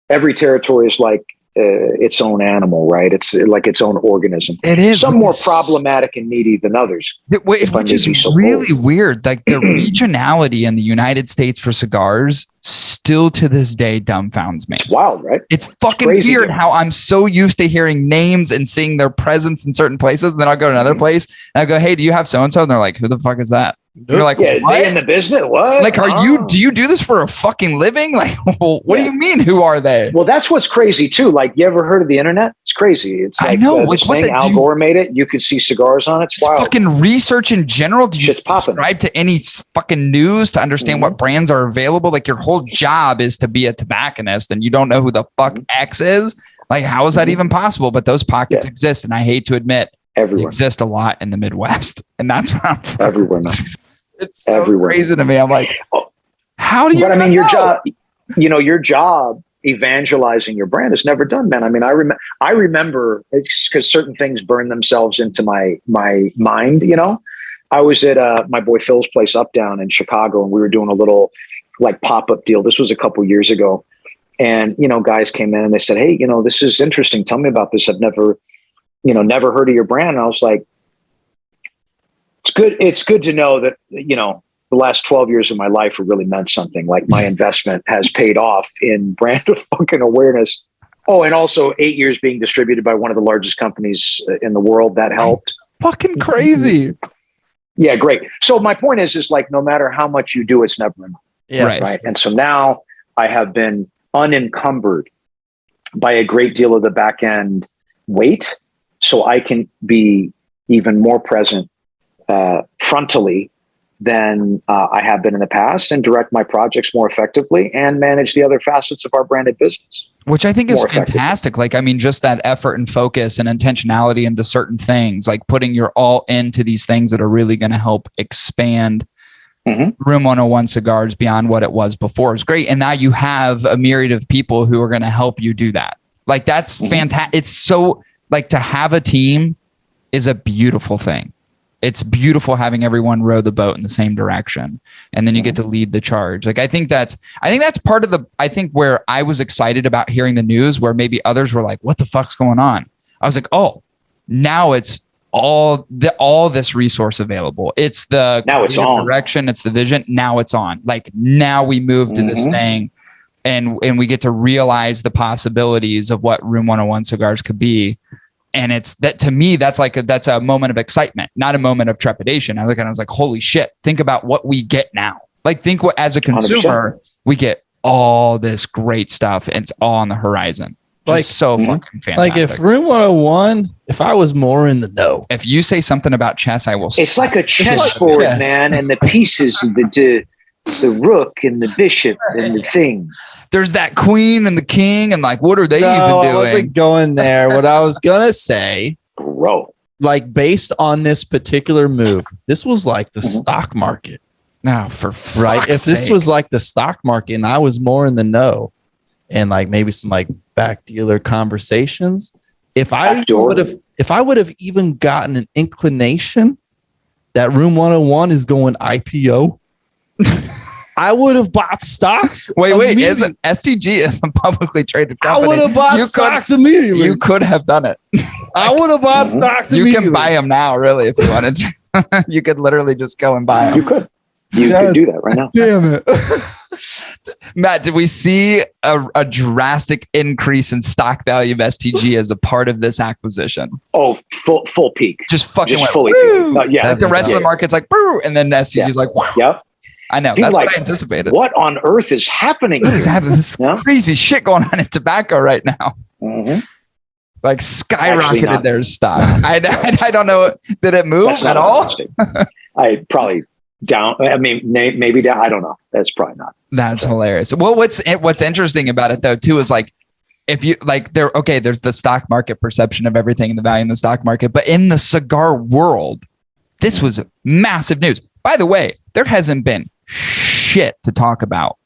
every territory is like its own animal, right? It's like its own organism. It is. Some more problematic and needy than others. Which is really weird. Like the regionality in the United States for cigars still to this day dumbfounds me. It's wild, right? It's fucking weird how I'm so used to hearing names and seeing their presence in certain places. And then I'll go to another place and I go, hey, do you have so-and-so? And they're like, who the fuck is that? You're like, yeah, they in the business? What? Like, do you do this for a fucking living? Like, well, what do you mean? Who are they? Well, that's what's crazy too. Like, you ever heard of the internet? It's crazy. It's like, I know. This thing, Al Gore made it. You could see cigars on it. It's wild. Fucking research in general. Do you subscribe to any fucking news to understand what brands are available? Like, your whole job is to be a tobacconist and you don't know who the fuck X is. Like, how is that even possible? But those pockets exist. And I hate to admit, they exist a lot in the Midwest. And that's where I'm from. Everywhere. It's so crazy to me. I'm like, how do you? But I mean, your job. your job evangelizing your brand is never done, man. I mean, I remember because certain things burn themselves into my mind. I was at my boy Phil's place Uptown in Chicago, and we were doing a little like pop-up deal. This was a couple years ago. And, guys came in and they said, hey, this is interesting. Tell me about this. I've never heard of your brand. And I was like, it's good to know that, the last 12 years of my life have really meant something. Like my investment has paid off in brand fucking awareness. Oh, and also 8 years being distributed by one of the largest companies in the world. That helped. Fucking crazy. Yeah, great. So my point is like, no matter how much you do, it's never enough. Yeah. Right. And so now I have been unencumbered by a great deal of the back end weight, so I can be even more present frontally than I have been in the past, and direct my projects more effectively and manage the other facets of our branded business. Which I think is fantastic. Like, I mean, just that effort and focus and intentionality into certain things, like putting your all into these things that are really going to help expand Room 101 Cigars beyond what it was before is great. And now you have a myriad of people who are going to help you do that. Like, that's fantastic. It's so, like, to have a team is a beautiful thing. It's beautiful having everyone row the boat in the same direction, and then you get to lead the charge. Like, I think that's part of where I was excited about hearing the news, where maybe others were like, what the fuck's going on? I was like, oh, now it's all this resource available. It's the direction. It's the vision. Now it's on. Like, now we move to this thing, and we get to realize the possibilities of what Room 101 Cigars could be. And it's that, to me, that's a moment of excitement, not a moment of trepidation. I was like, holy shit, think about what we get now. Like, think what, as a consumer, 100%. We get all this great stuff, and it's all on the horizon. Like, so fucking fantastic. Like, if Room 101, if I was more in the know. If you say something about chess, I will. It's like a chessboard, man, and the pieces of the rook and the bishop and the thing. There's that queen and the king, and like, what are they even doing? I wasn't going there. What I was gonna say, bro, like, based on this particular move, this was like the stock market. Now, for right, if this was like the stock market, and I was more in the know, and like maybe some like back dealer conversations, if I would have even gotten an inclination that Room 101 is going IPO. I would have bought stocks. Wait, isn't STG is a publicly traded company? I would have bought stocks immediately. You could have done it. I would have bought stocks immediately. You can buy them now, really, if you wanted to. You could literally just go and buy them. You could. You could do that right now. Damn it. Matt, did we see a drastic increase in stock value of STG as a part of this acquisition? Oh, full peak. Just fucking fully peak. Yeah. Like the rest of the market's like, boo, and then STG is like, wow. Yep. I know. People, that's like, what I anticipated. What on earth is happening? What is happening? This crazy shit going on in tobacco right now. Like, skyrocketed their stock. I don't know. Did it move at all? I probably down. I mean, maybe down. I don't know. That's probably not. That's hilarious. Well, what's interesting about it though too is like, if you like, there's the stock market perception of everything and the value in the stock market, but in the cigar world, this was massive news. By the way, there hasn't been shit to talk about,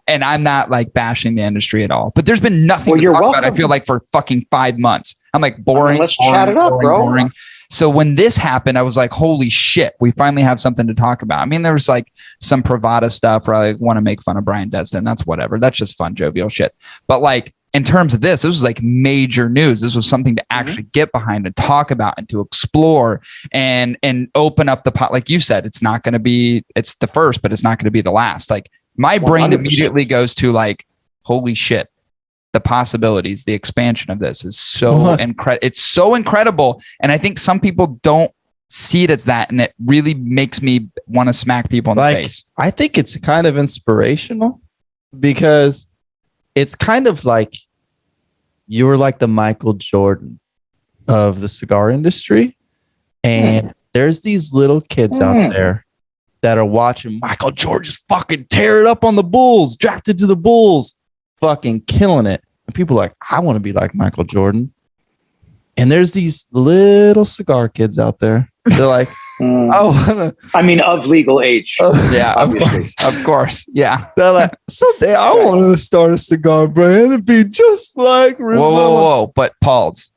and I'm not like bashing the industry at all, but there's been nothing to talk about. I feel like for fucking 5 months, I'm like boring. Let's chat it up, bro. Boring. So when this happened, I was like, holy shit, we finally have something to talk about. I mean, there was like some Pravada stuff where I want to make fun of Brian Destin. That's whatever. That's just fun, jovial shit. But like, in terms of this was like major news. This was something to actually get behind and talk about and to explore and open up the pot. Like you said, it's the first, but it's not going to be the last. Like, my brain 100%. Immediately goes to like, holy shit, the possibilities, the expansion of this is so incredible. It's so incredible. And I think some people don't see it as that. And it really makes me want to smack people in the face. I think it's kind of inspirational because it's kind of like you're like the Michael Jordan of the cigar industry. And there's these little kids out there that are watching Michael Jordan just fucking tear it up on the Bulls, drafted to the Bulls, fucking killing it. And people are like, I want to be like Michael Jordan. And there's these little cigar kids out there. They're like, I mean, of legal age. Yeah, of course. Yeah. They're like, someday I want to start a cigar brand and be just like Whoa. But Paul's.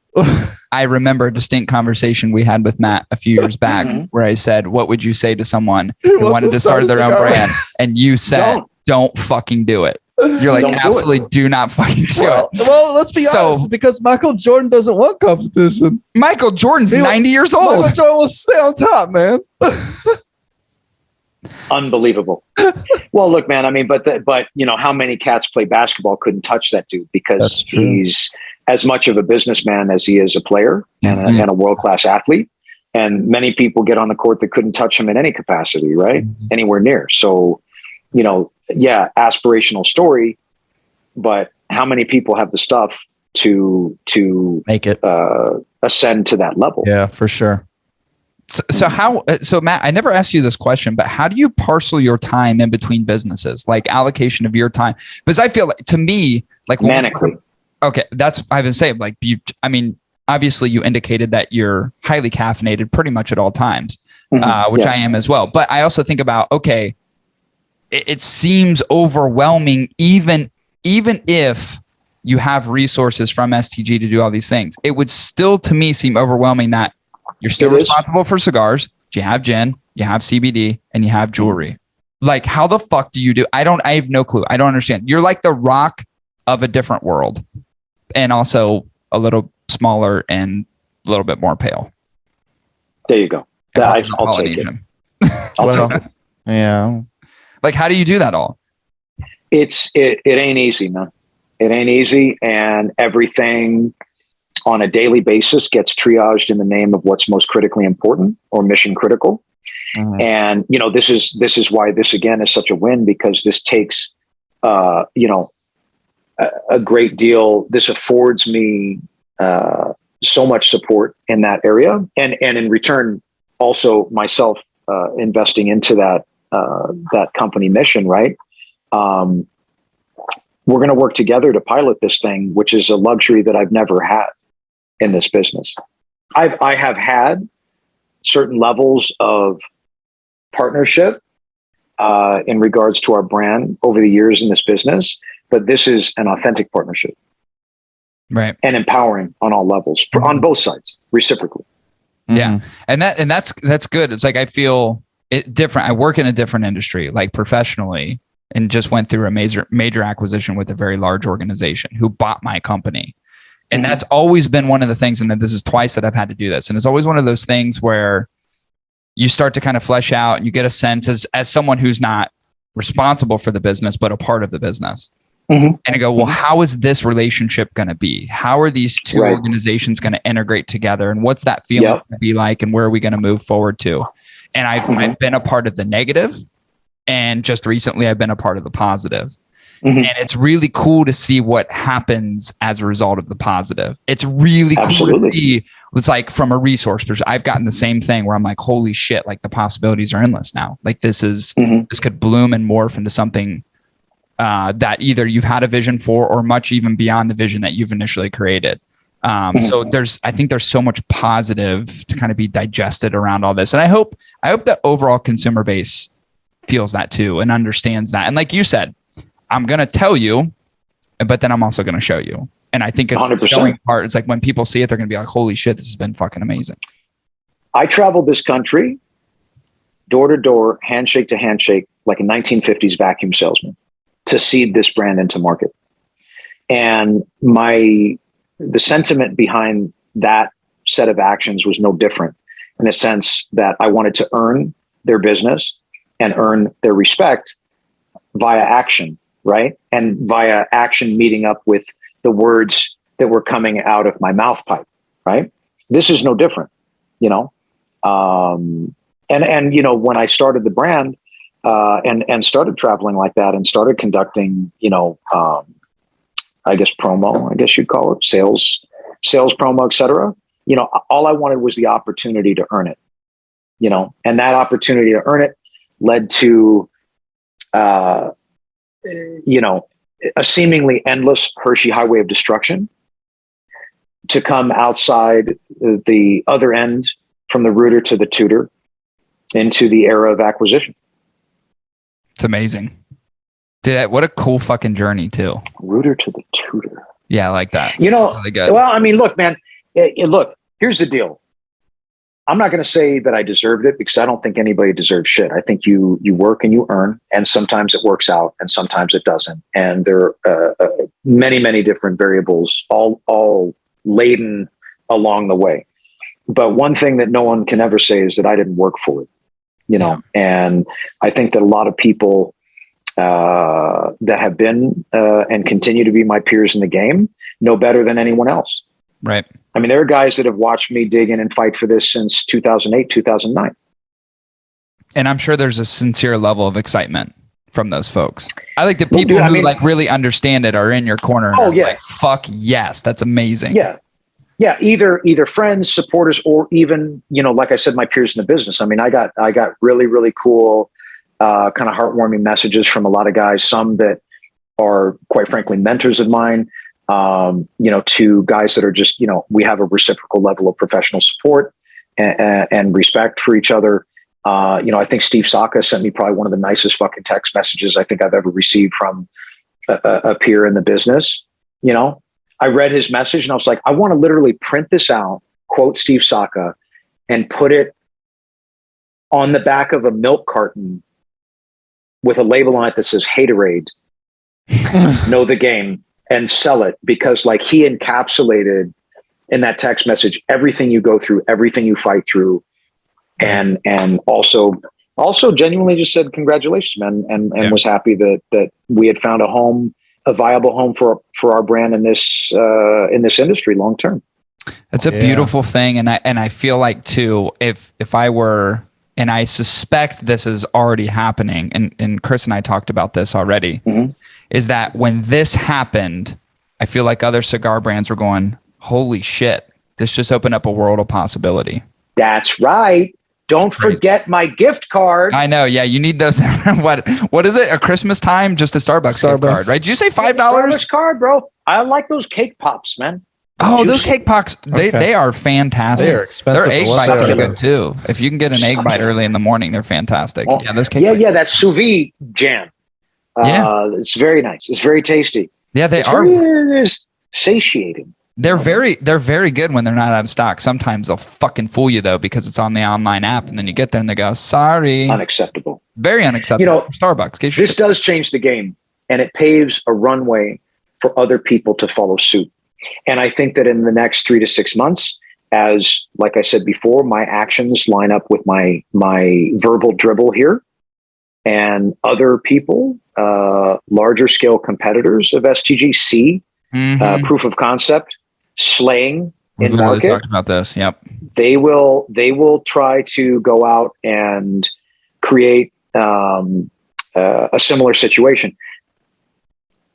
I remember a distinct conversation we had with Matt a few years back where I said, what would you say to someone who wanted to start their own brand? And you said, don't fucking do it. You're like, absolutely do not fucking do it. Well, let's be honest, because Michael Jordan doesn't want competition. Michael Jordan's 90 years old. Michael Jordan will stay on top, man. Unbelievable. Well, look, man, I mean, but you know, how many cats play basketball couldn't touch that dude because he's as much of a businessman as he is a player and a world-class athlete. And many people get on the court that couldn't touch him in any capacity, right? Anywhere near. So, you know, yeah, aspirational story, but how many people have the stuff to make it ascend to that level? Yeah, for sure. So Matt, I never asked you this question, but how do you parcel your time in between businesses, like allocation of your time? Because I feel like, to me, like manically. Okay, that's I've been saying. Like, I mean, obviously, you indicated that you're highly caffeinated pretty much at all times, which I am as well. But I also think about, okay, it seems overwhelming, even if you have resources from STG to do all these things. It would still, to me, seem overwhelming that you're still responsible for cigars. You have gin, you have CBD, and you have jewelry. Like, how the fuck do you do? I have no clue. I don't understand. You're like the Rock of a different world, and also a little smaller and a little bit more pale. There you go. I'll take it. I'll take it. Yeah. Like, how do you do that all? It ain't easy, man. It ain't easy. And everything on a daily basis gets triaged in the name of what's most critically important or mission critical. And, you know, this is why this again is such a win, because this takes, you know, a great deal. This affords me so much support in that area. And in return, also myself investing into that company mission, right? We're going to work together to pilot this thing, which is a luxury that I've never had in this business. I have had certain levels of partnership in regards to our brand over the years in this business, but this is an authentic partnership, right? And empowering on all levels, on both sides, reciprocally. Yeah, and that's good. It's like I feel it different. I work in a different industry, like professionally, and just went through a major acquisition with a very large organization who bought my company. And that's always been one of the things, and this is twice that I've had to do this. And it's always one of those things where you start to kind of flesh out and you get a sense as someone who's not responsible for the business, but a part of the business. And I go, well, how is this relationship going to be? How are these two organizations going to integrate together? And what's that feeling going to be like? And where are we going to move forward to? And I've been a part of the negative, and just recently I've been a part of the positive. And it's really cool to see what happens as a result of the positive. It's really cool to see. It's like from a resource perspective, I've gotten the same thing where I'm like, holy shit, like the possibilities are endless now. Like this could bloom and morph into something that either you've had a vision for or much even beyond the vision that you've initially created. So I think there's so much positive to kind of be digested around all this. And I hope the overall consumer base feels that too and understands that. And like you said, I'm going to tell you, but then I'm also going to show you. And I think it's 100%. The showing part. It's like when people see it, they're going to be like, holy shit, this has been fucking amazing. I traveled this country door to door, handshake to handshake, like a 1950s vacuum salesman to seed this brand into market. And the sentiment behind that set of actions was no different, in the sense that I wanted to earn their business and earn their respect via action. Right. And via action meeting up with the words that were coming out of my mouth pipe. Right. This is no different, you know. And you know, when I started the brand and started traveling like that and started conducting, you know, I guess promo, I guess you'd call it sales promo, et cetera. You know, all I wanted was the opportunity to earn it, you know, and that opportunity to earn it led to, you know, a seemingly endless Hershey highway of destruction to come outside the other end from the rooter to the tutor into the era of acquisition. It's amazing. Dude, what a cool fucking journey too. Rooter to the tutor. Yeah, I like that. Really good. Well, I mean, look, man, look, here's the deal. I'm not going to say that I deserved it because I don't think anybody deserves shit. I think you work and you earn, and sometimes it works out and sometimes it doesn't. And there are many, many different variables, all laden along the way. But one thing that no one can ever say is that I didn't work for it, and I think that a lot of people that have been and continue to be my peers in the game know better than anyone else. Right. I mean, there are guys that have watched me dig in and fight for this since 2008, 2009. And I'm sure there's a sincere level of excitement from those folks. I like the people who like really understand it are in your corner. Oh yeah. Like, fuck yes. That's amazing. Yeah. Yeah. Either friends, supporters, or even, like I said, my peers in the business. I mean, I got really, really cool, kind of heartwarming messages from a lot of guys, some that are quite frankly mentors of mine. To guys that are just, we have a reciprocal level of professional support and respect for each other. I think Steve Saka sent me probably one of the nicest fucking text messages I think I've ever received from a peer in the business. I read his message and I was like, I want to literally print this out, quote Steve Saka, and put it on the back of a milk carton with a label on it that says Haterade, know the game, and sell it, because like he encapsulated in that text message everything you go through, everything you fight through, and also genuinely just said congratulations, man, and was happy that we had found a viable home for our brand in this industry long term. It's a beautiful thing, and I feel like too, if I were, and I suspect this is already happening, and Chris and I talked about this already. Mm-hmm. Is that when this happened, I feel like other cigar brands were going, holy shit, this just opened up a world of possibility. That's right. Don't forget my gift card. I know. Yeah, you need those. What is it? A Christmas time? Just a Starbucks gift card, right? Did you say $5? Starbucks card, bro. I like those cake pops, man. Oh, those cake pops, they are fantastic. They are expensive. Their egg bites are good too. If you can get an egg bite early in the morning, they're fantastic. Well, yeah, those cake bites. That sous vide jam. It's very nice. It's very tasty. Yeah, it's very satiating. They're very good when they're not out of stock. Sometimes they'll fucking fool you though, because it's on the online app, and then you get there and they go, sorry. Unacceptable. Very unacceptable. Starbucks. This does change the game, and it paves a runway for other people to follow suit. And I think that in the next 3 to 6 months, as like I said before, my actions line up with my verbal dribble here, and other people, larger scale competitors of STG see proof of concept slaying in market. Talked about this. Yep. They will try to go out and create a similar situation.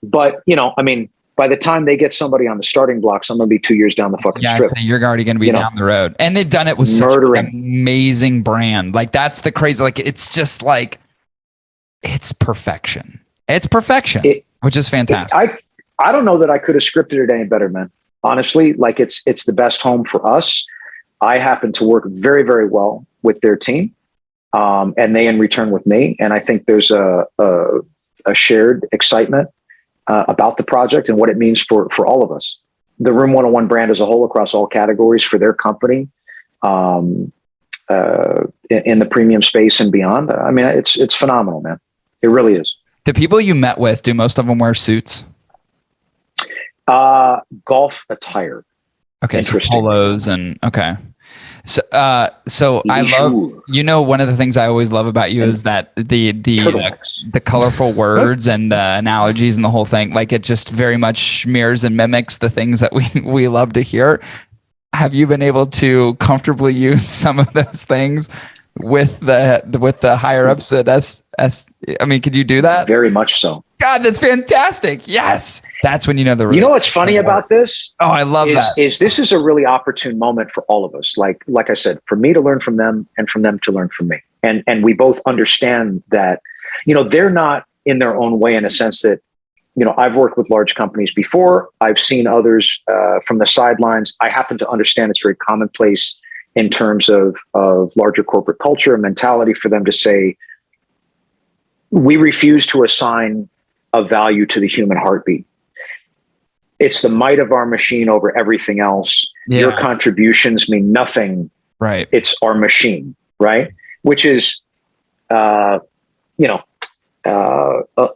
But by the time they get somebody on the starting blocks, I'm going to be 2 years down the fucking strip. So you're already going to be down the road. And they've done it with such an amazing brand. Like, that's the crazy, like, it's just like, it's perfection. It's perfection, which is fantastic. I don't know that I could have scripted it any better, man. Honestly, like it's the best home for us. I happen to work very, very well with their team, and they in return with me. And I think there's a shared excitement about the project and what it means for all of us. The Room 101 brand as a whole, across all categories for their company, in the premium space and beyond. I mean, it's phenomenal, man. It really is. The people you met with, do most of them wear suits? Golf attire. Okay, so polos and okay. So I love, one of the things I always love about you is that the colorful words and the analogies and the whole thing, like it just very much mirrors and mimics the things that we love to hear. Have you been able to comfortably use some of those things with the higher ups at S? I mean, could you do that? Very much so. God, that's fantastic. Yes. That's when you know the. You know what's funny about this? Oh, I love that. This is a really opportune moment for all of us. Like I said, for me to learn from them and from them to learn from me. And we both understand that, they're not in their own way, in a sense that, I've worked with large companies before. I've seen others from the sidelines. I happen to understand it's very commonplace in terms of larger corporate culture and mentality for them to say, we refuse to assign a value to the human heartbeat. It's the might of our machine over everything else. Yeah. Your contributions mean nothing. Right. It's our machine, right? Which is, a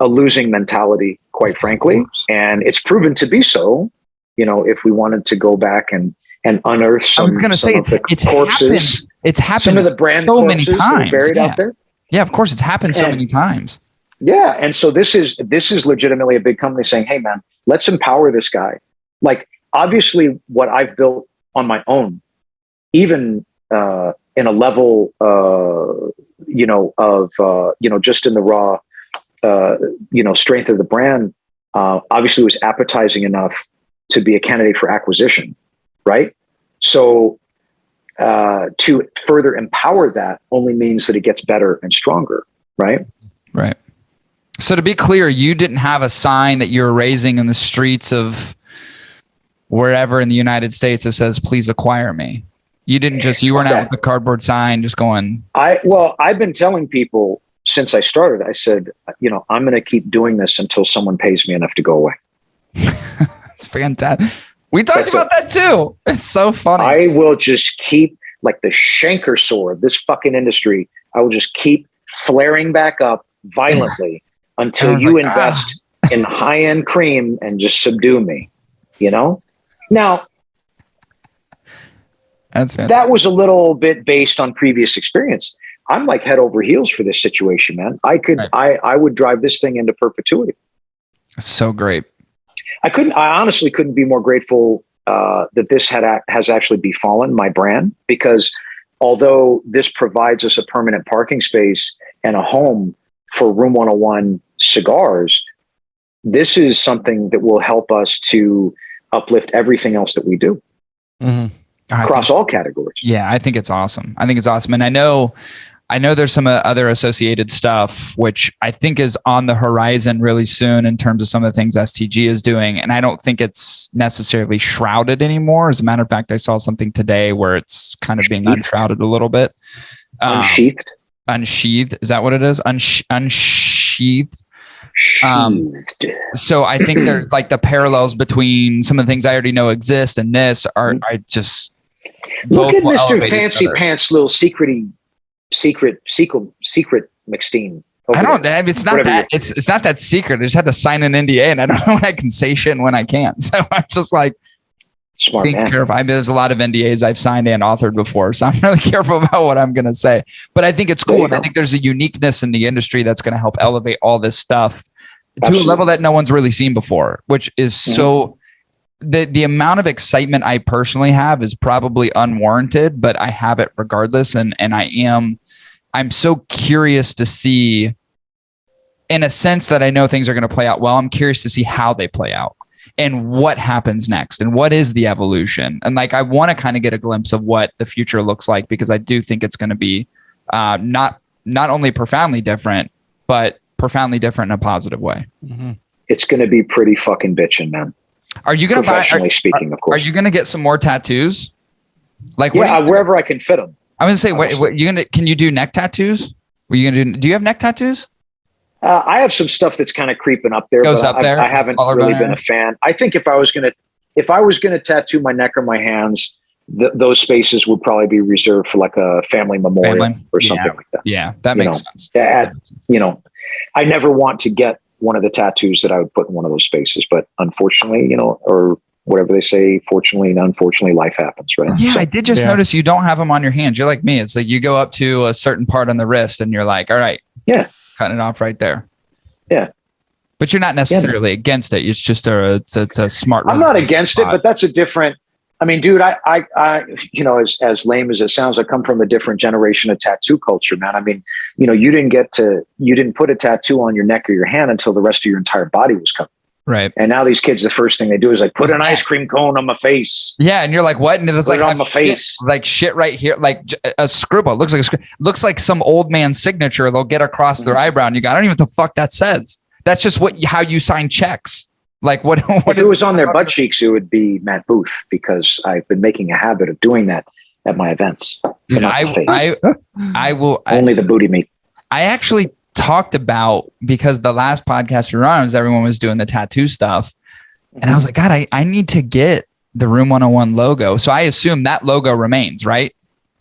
losing mentality, quite frankly. And it's proven to be so, if we wanted to go back and unearth some, I was gonna say, it's corpses. It's happened. Some of the brand so many times buried out there. Yeah, of course, it's happened so many times. Yeah, and so this is legitimately a big company saying, "Hey, man, let's empower this guy." Like, obviously, what I've built on my own, even in a level, just in the raw, strength of the brand, obviously was appetizing enough to be a candidate for acquisition, right? So to further empower that only means that it gets better and stronger, right? Right. So to be clear, you didn't have a sign that you were raising in the streets of wherever in the United States that says, "Please acquire me." You weren't out with the cardboard sign just going. I've been telling people since I started, I said, I'm going to keep doing this until someone pays me enough to go away. It's fantastic. We talked about that too. It's so funny. I will just keep, like the Shanker sword, this fucking industry, I will just keep flaring back up violently until you invest in high-end cream and just subdue me, Now, that was a little bit based on previous experience. I'm like head over heels for this situation, man. I would drive this thing into perpetuity. So great. I honestly couldn't be more grateful that this has actually befallen my brand, because although this provides us a permanent parking space and a home for Room 101 Cigars, this is something that will help us to uplift everything else that we do across all categories. Yeah, I think it's awesome. And I know there's some other associated stuff, which I think is on the horizon really soon in terms of some of the things STG is doing. And I don't think it's necessarily shrouded anymore. As a matter of fact, I saw something today where it's kind of being unshrouded a little bit. Unsheathed. Is that what it is? Unsheathed. So I think there's like the parallels between some of the things I already know exist and this are just look at Mr. Fancy Pants, little secret McSteen. It's not that it's not that secret. I just had to sign an NDA, and I don't know when I can say shit and when I can't. So I'm just like smart being careful. There's a lot of NDAs I've signed and authored before, so I'm really careful about what I'm going to say. But I think it's cool, and I think there's a uniqueness in the industry that's going to help elevate all this stuff to a level that no one's really seen before, which is so. The amount of excitement I personally have is probably unwarranted, but I have it regardless, and I'm so curious to see, in a sense that I know things are going to play out well. I'm curious to see how they play out and what happens next and what is the evolution. And like, I want to kind of get a glimpse of what the future looks like, because I do think it's going to be not only profoundly different, but profoundly different in a positive way. Mm-hmm. It's going to be pretty fucking bitchin', man. Are you going to professionally speaking, of course? Are you going to get some more tattoos? Like, wherever I can fit them. I was going to say, can you do neck tattoos? Do you have neck tattoos? I have some stuff that's kind of creeping up there, I haven't really been a fan. I think if I was going to tattoo my neck or my hands, those spaces would probably be reserved for like a family memorial or something like that. Yeah, that makes sense. I never want to get one of the tattoos that I would put in one of those spaces, but unfortunately, or whatever they say, fortunately and unfortunately, life happens, right? Yeah, so, I did just notice you don't have them on your hands. You're like me. It's like you go up to a certain part on the wrist and you're like, all right, cutting it off right there. Yeah. But you're not necessarily against it. It's just it's a smart. I'm not against it, but that's a different, I mean, dude, I as lame as it sounds, I come from a different generation of tattoo culture, man. I mean, you didn't put a tattoo on your neck or your hand until the rest of your entire body was covered. Right. And now these kids, the first thing they do is like put an ice cream cone on my face. Yeah. And you're like, what? And it's like on my face, like shit right here, like a scribble. Looks like some old man's signature. They'll get across their eyebrow. And I don't even know what the fuck that says. That's just how you sign checks. Like what if it was on their butt cheeks, it would be Matt Booth, because I've been making a habit of doing that. at my events. But not the face. I will only the booty meat. I actually talked about, because the last podcast we were on was everyone was doing the tattoo stuff. And I was like, God, I need to get the Room 101 logo. So I assume that logo remains, right?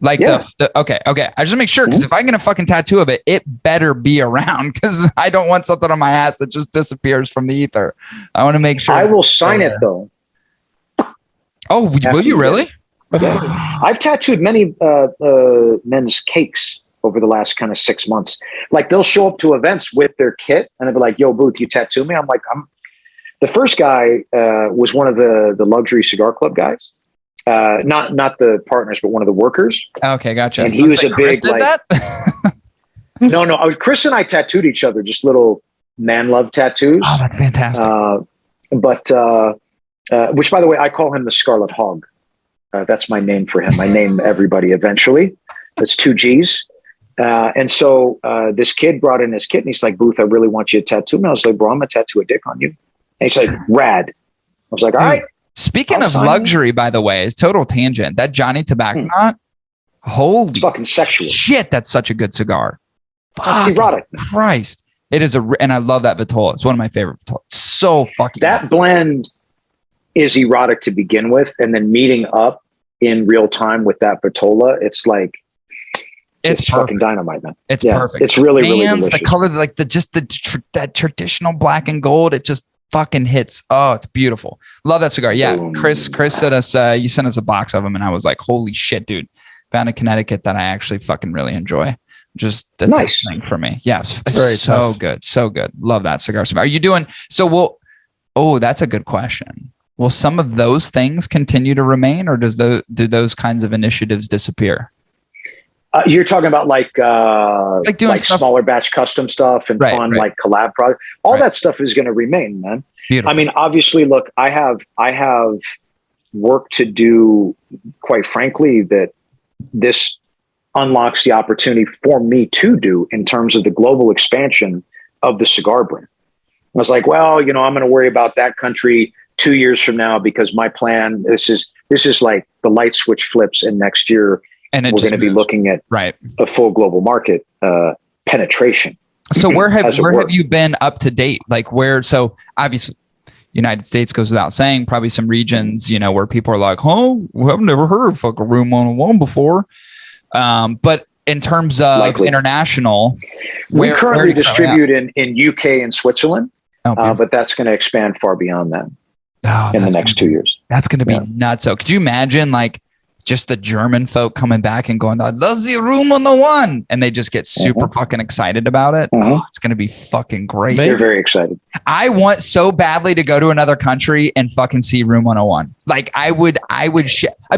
Like okay. I just make sure, because if I'm going to fucking tattoo of it, it better be around, because I don't want something on my ass that just disappears from the ether. I want to make sure. I will sign it though. Oh, will you really? Yeah. I've tattooed many men's cakes over the last kind of 6 months. Like they'll show up to events with their kit and they'll be like, yo, Booth, you tattoo me? I'm like, the first guy was one of the luxury cigar club guys. Not the partners, but one of the workers. Okay, gotcha. And he was a big like. That? No. Chris and I tattooed each other, just little man love tattoos. Oh, that's fantastic. Which, by the way, I call him the Scarlet Hog. That's my name for him. I name everybody eventually. That's 2 G's. And so this kid brought in his kit and he's like, Booth, I really want you to tattoo me. I was like, bro, I'm gonna tattoo a dick on you. And he's like, rad. I was like, all right. Speaking of luxury, by the way, total tangent. That Johnny Tobacco knot, holy fucking sexual shit! That's such a good cigar. That's erotic. Christ, it is and I love that Vitola. It's one of my favorite Vitola. It's so fucking. That blend is erotic to begin with, and then meeting up in real time with that Vitola, it's like it's fucking dynamite, man. It's perfect. It's really delicious. The color, like that traditional black and gold. It just fucking hits. Oh, it's beautiful. Love that cigar. Yeah, Chris sent us. You sent us a box of them, and I was like, holy shit, dude! Found a Connecticut that I actually fucking really enjoy. Just the nice thing for me. Yes, it's so good, so good. Love that cigar. Are you doing so? Oh, that's a good question. Will some of those things continue to remain, or do those kinds of initiatives disappear? You're talking about like doing smaller batch custom stuff and fun like collab product. All that stuff is going to remain, man. Beautiful. I mean, obviously, look, I have work to do. Quite frankly, that this unlocks the opportunity for me to do in terms of the global expansion of the cigar brand. I was like, well, I'm going to worry about that country 2 years from now because my plan. This is like the light switch flips, and next year. And we're going to be looking at a full global market penetration. So where have you been up to date? Like so obviously United States goes without saying, probably some regions, where people are like, oh, well, I've never heard of fucking Room 101 before. But in terms of international, we currently distribute in UK and Switzerland, but that's going to expand far beyond that in the next 2 years. That's going to be nuts. So could you imagine just the German folk coming back and going, "Let's see Room 101," and they just get super fucking excited about it. Oh, it's gonna be fucking great. They're very excited. I want so badly to go to another country and fucking see Room 101. Like I would. I'd be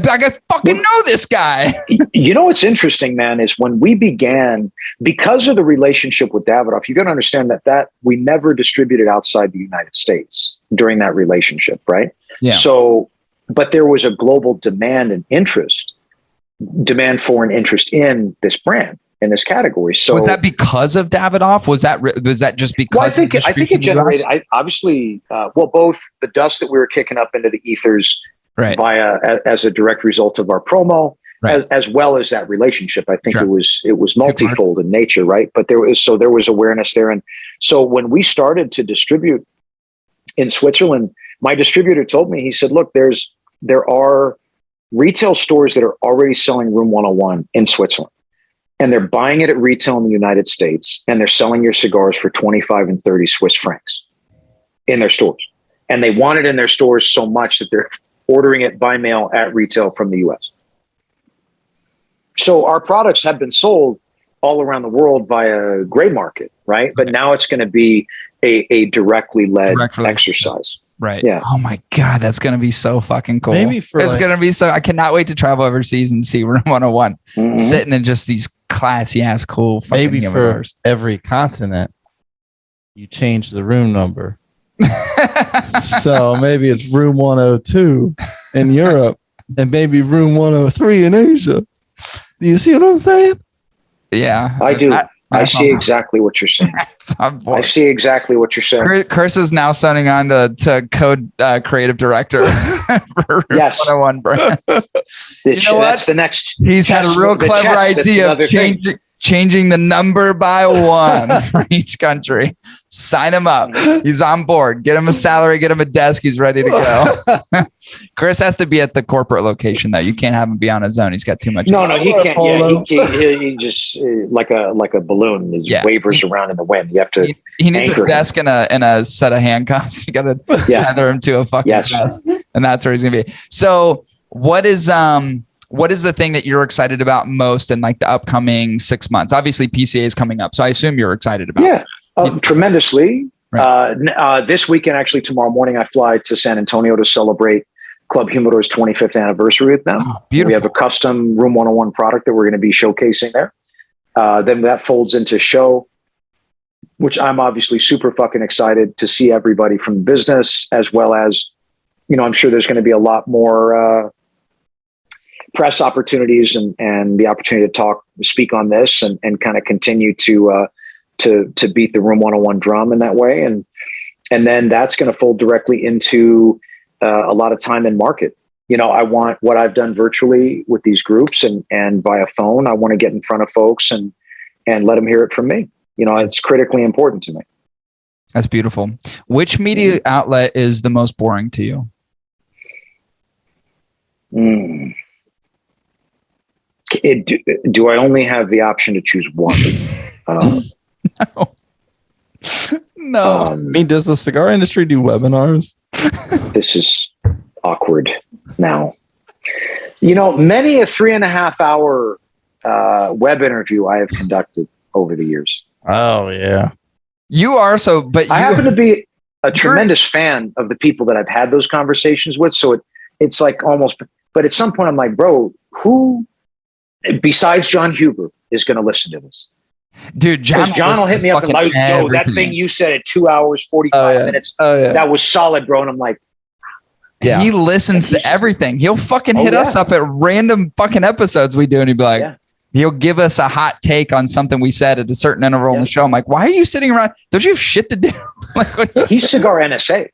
like, I fucking know this guy. What's interesting, man, is when we began, because of the relationship with Davidoff, you got to understand that we never distributed outside the United States during that relationship, right? Yeah. So. But there was a global demand for an interest in this brand, in this category. So was that because of Davidoff? Was that just because? Well, I think it generated. Obviously, both the dust that we were kicking up into the ethers as a direct result of our promo, as well as that relationship. I think it was multifold in nature, right? But there was awareness there, and so when we started to distribute in Switzerland. My distributor told me, he said, look, there are retail stores that are already selling Room 101 in Switzerland, and they're buying it at retail in the United States, and they're selling your cigars for 25 and 30 Swiss francs in their stores. And they want it in their stores so much that they're ordering it by mail at retail from the US. So our products have been sold all around the world via gray market, right? But now it's going to be a directly led exercise. Right. Yeah. Oh my God. That's going to be so fucking cool. Maybe it's going to be so, I cannot wait to travel overseas and see Room 101 sitting in just these classy ass, cool fucking maybe universe. For every continent, you change the room number. So maybe it's Room 102 in Europe and maybe Room 103 in Asia. Do you see what I'm saying? Yeah. I do. I see exactly what you're saying. I see exactly what you're saying. Chris is now signing on to creative director for yes. 101 Brands. That's the next. He's had a real clever idea of changing the number by one for each country. Sign him up. He's on board. Get him a salary, get him a desk. He's ready to go. Chris has to be at the corporate location though. You can't have him be on his own. He's got too much. No, he can't. Yeah, he just like a balloon. He wavers around in the wind. You have to. He needs a desk and a set of handcuffs. You got to tether him to a fucking desk, and that's where he's gonna be. So, what is the thing that you're excited about most in like the upcoming 6 months? Obviously, PCA is coming up, so I assume you're excited about it. Tremendously. Right. This weekend, actually, tomorrow morning, I fly to San Antonio to celebrate Club Humidor's 25th anniversary with them. Oh, beautiful. We have a custom Room 101 product that we're going to be showcasing there. Then that folds into show, which I'm obviously super fucking excited to see everybody from the business, as well as, I'm sure there's going to be a lot more press opportunities and the opportunity to speak on this and kind of continue to beat the Room 101 drum in that way. And then that's going to fold directly into a lot of time in market. I want what I've done virtually with these groups and via phone. I want to get in front of folks and let them hear it from me. It's critically important to me. That's beautiful. Which media outlet is the most boring to you? Do I only have the option to choose one? No. I mean, does the cigar industry do webinars? This is awkward now. Many a 3.5 hour web interview I have conducted over the years. Oh, yeah. You are so, but I happen to be a tremendous fan of the people that I've had those conversations with. So it's like almost, but at some point I'm like, bro, who besides John Huber is going to listen to this? Dude, John will hit me up and like, yo, that thing you said at 2 hours, 45 minutes. That was solid, bro. And I'm like, he listens to everything. He'll fucking hit us up at random fucking episodes we do. And he'll be like, he'll give us a hot take on something we said at a certain interval in the show. I'm like, why are you sitting around? Don't you have shit to do? He's Cigar NSA.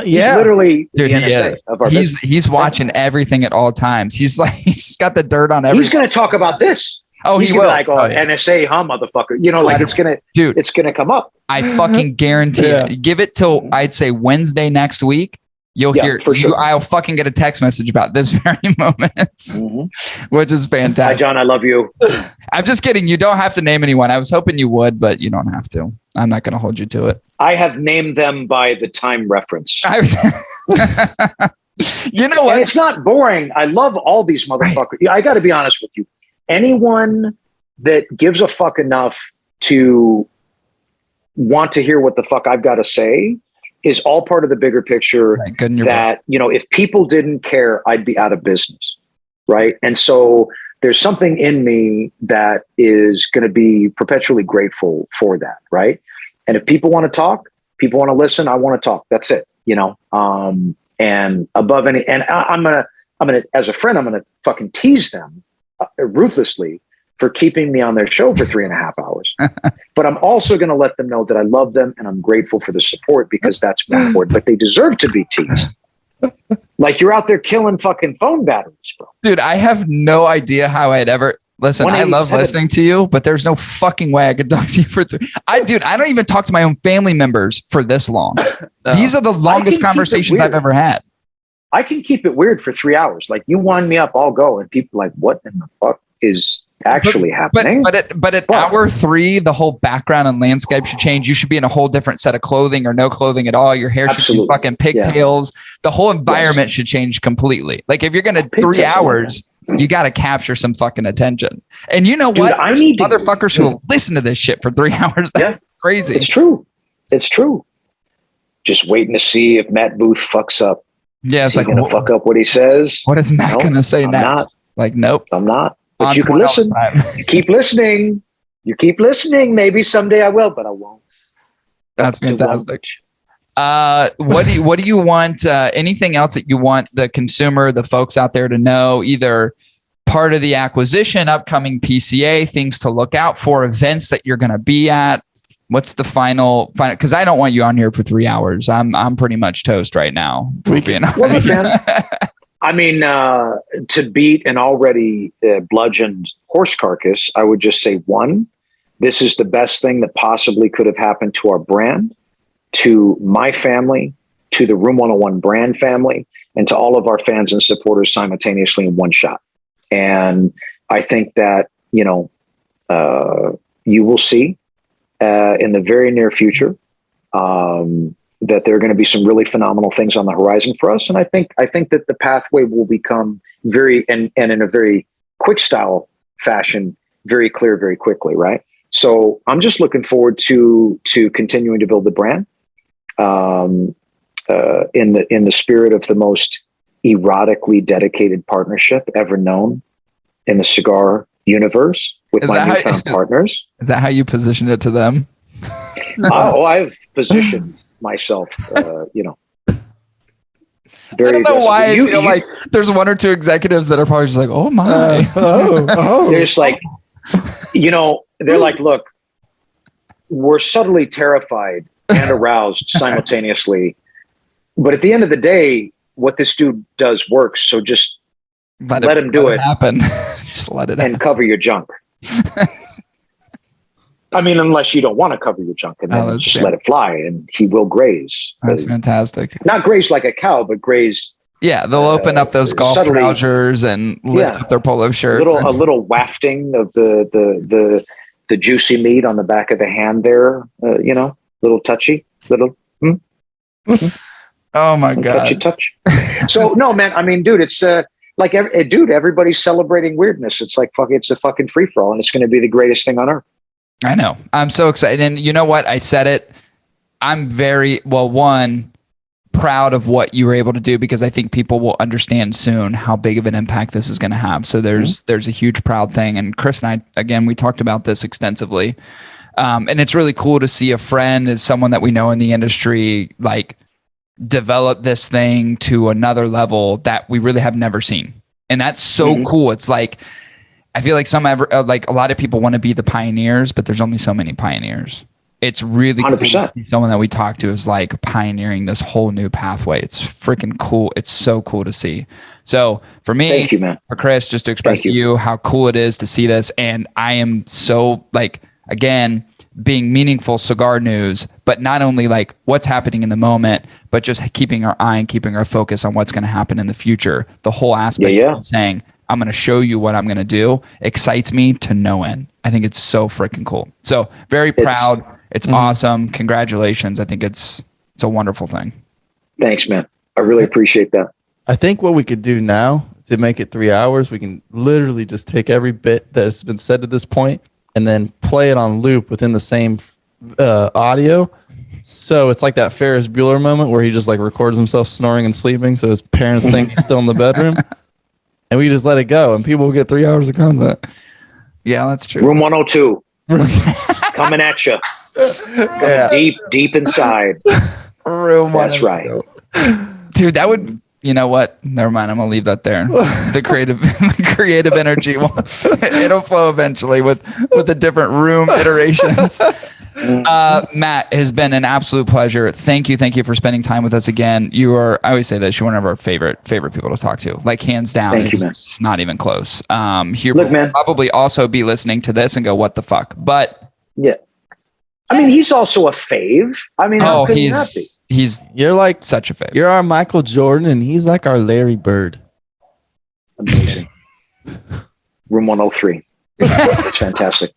He's literally the NSA of our business. He's watching everything at all times. He's got the dirt on everything. He's going to talk about this. Oh, he's he will. Like, NSA, motherfucker. It's going to come up. I fucking guarantee it. Give it till I'd say Wednesday next week. You'll hear for sure. I'll fucking get a text message about this very moment, which is fantastic. Hi, John. I love you. I'm just kidding. You don't have to name anyone. I was hoping you would, but you don't have to. I'm not going to hold you to it. I have named them by the time reference. You know what? And it's not boring. I love all these motherfuckers. I got to be honest with you. Anyone that gives a fuck enough to want to hear what the fuck I've got to say is all part of the bigger picture that, if people didn't care, I'd be out of business. Right. And so there's something in me that is going to be perpetually grateful for that. Right. And if people want to talk, people want to listen, I want to talk. That's it. And above any, and I'm going to, as a friend, I'm going to fucking tease them ruthlessly for keeping me on their show for 3.5 hours. But I'm also going to let them know that I love them and I'm grateful for the support because that's more important. But they deserve to be teased. Like you're out there killing fucking phone batteries, bro. Dude, I have no idea how I'd ever listen. I love listening to you, but there's no fucking way I could talk to you for I don't even talk to my own family members for this long. No. These are the longest conversations I've ever had. I can keep it weird for 3 hours. Like you wind me up, I'll go. And people are like, what in the fuck is actually happening? But at hour 3, the whole background and landscape should change. You should be in a whole different set of clothing or no clothing at all. Your hair should be fucking pigtails. Yeah. The whole environment should change completely. Like if you're going to 3 hours, you got to capture some fucking attention. And you know what? I need motherfuckers who will listen to this shit for 3 hours. That's crazy. It's true. It's true. Just waiting to see if Matt Booth fucks up. Yeah, it's like going to fuck up what he says. What is Matt going to say now? Not. Like, nope. I'm not. But you can listen. You keep listening. You keep listening. Maybe someday I will, but I won't. That's fantastic. What do you want? Anything else that you want the consumer, the folks out there to know, either part of the acquisition, upcoming PCA, things to look out for, events that you're going to be at. What's the final? Because I don't want you on here for 3 hours. I'm pretty much toast right now. I mean, to beat an already bludgeoned horse carcass, I would just say, one, this is the best thing that possibly could have happened to our brand, to my family, to the Room 101 brand family, and to all of our fans and supporters simultaneously in one shot. And I think that, you will see in the very near future that there are going to be some really phenomenal things on the horizon for us. And I think that the pathway will become very, and in a very quick style fashion, very clear, very quickly. Right. So I'm just looking forward to continuing to build the brand in the spirit of the most erotically dedicated partnership ever known in the cigar universe with my newfound partners. Is that how you positioned it to them? I've positioned myself, very I don't know why I feel like there's one or two executives that are probably just like, oh my. They're just like, they're like, look, we're subtly terrified and aroused simultaneously. But at the end of the day, what this dude does works. So just let him do it. Happen. Just let it and happen. Cover your junk. I mean, unless you don't want to cover your junk, and then just let it fly, and he will graze. That's fantastic. Not graze like a cow, but graze. Yeah, they'll open up those golf trousers and lift up their polo shirts. A little wafting of the juicy meat on the back of the hand there. Little touchy, little. Oh my God! Touch. So no, man. I mean, dude, it's everybody's celebrating weirdness. It's like it's a fucking free for all, and it's going to be the greatest thing on earth. I know. I'm so excited. And you know what? I said it. I'm very, proud of what you were able to do, because I think people will understand soon how big of an impact this is going to have. So there's a huge proud thing. And Chris and I, again, we talked about this extensively. And it's really cool to see a friend, as someone that we know in the industry, like develop this thing to another level that we really have never seen. And that's so cool. It's like, I feel like a lot of people want to be the pioneers, but there's only so many pioneers. It's really 100%. Cool to see someone that we talk to is like pioneering this whole new pathway. It's freaking cool. It's so cool to see. So for me, thank you, man. For Chris, just to express to you how cool it is to see this. And I am so again, being meaningful cigar news, but not only like what's happening in the moment, but just keeping our eye and keeping our focus on what's going to happen in the future. The whole aspect of saying, I'm going to show you what I'm going to do excites me to no end. I think it's so freaking cool. So very proud. It's awesome. Congratulations. I think it's a wonderful thing. Thanks, man. I really appreciate that. I think what we could do now to make it 3 hours, we can literally just take every bit that has been said to this point and then play it on loop within the same audio. So it's like that Ferris Bueller moment where he just like records himself snoring and sleeping, so his parents think he's still in the bedroom. And we just let it go, and people will get 3 hours of content. Yeah, that's true. Room 102. Coming at you. Deep inside. Room 102. That's right. Dude, that would... You know what? Never mind. I'm going to leave that there. The creative energy, it'll flow eventually with the different room iterations. Matt, has been an absolute pleasure. Thank you for spending time with us again. I always say this, you're one of our favorite people to talk to. Like, hands down, it's not even close. We'll probably also be listening to this and go, what the fuck? But yeah. I mean, he's also a fave. I mean, how could he not be? You're like such a fave. You're our Michael Jordan, and he's like our Larry Bird. Amazing. Room 103. That's fantastic.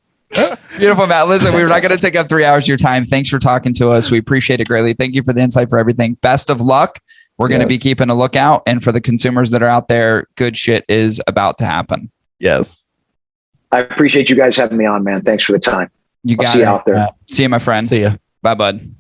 Beautiful, Matt. Listen, we're not going to take up 3 hours of your time. Thanks for talking to us. We appreciate it greatly. Thank you for the insight, for everything. Best of luck. We're going to be keeping a lookout. And for the consumers that are out there, good shit is about to happen. Yes. I appreciate you guys having me on, man. Thanks for the time. I'll see you out there. See you, my friend. See ya. Bye, bud.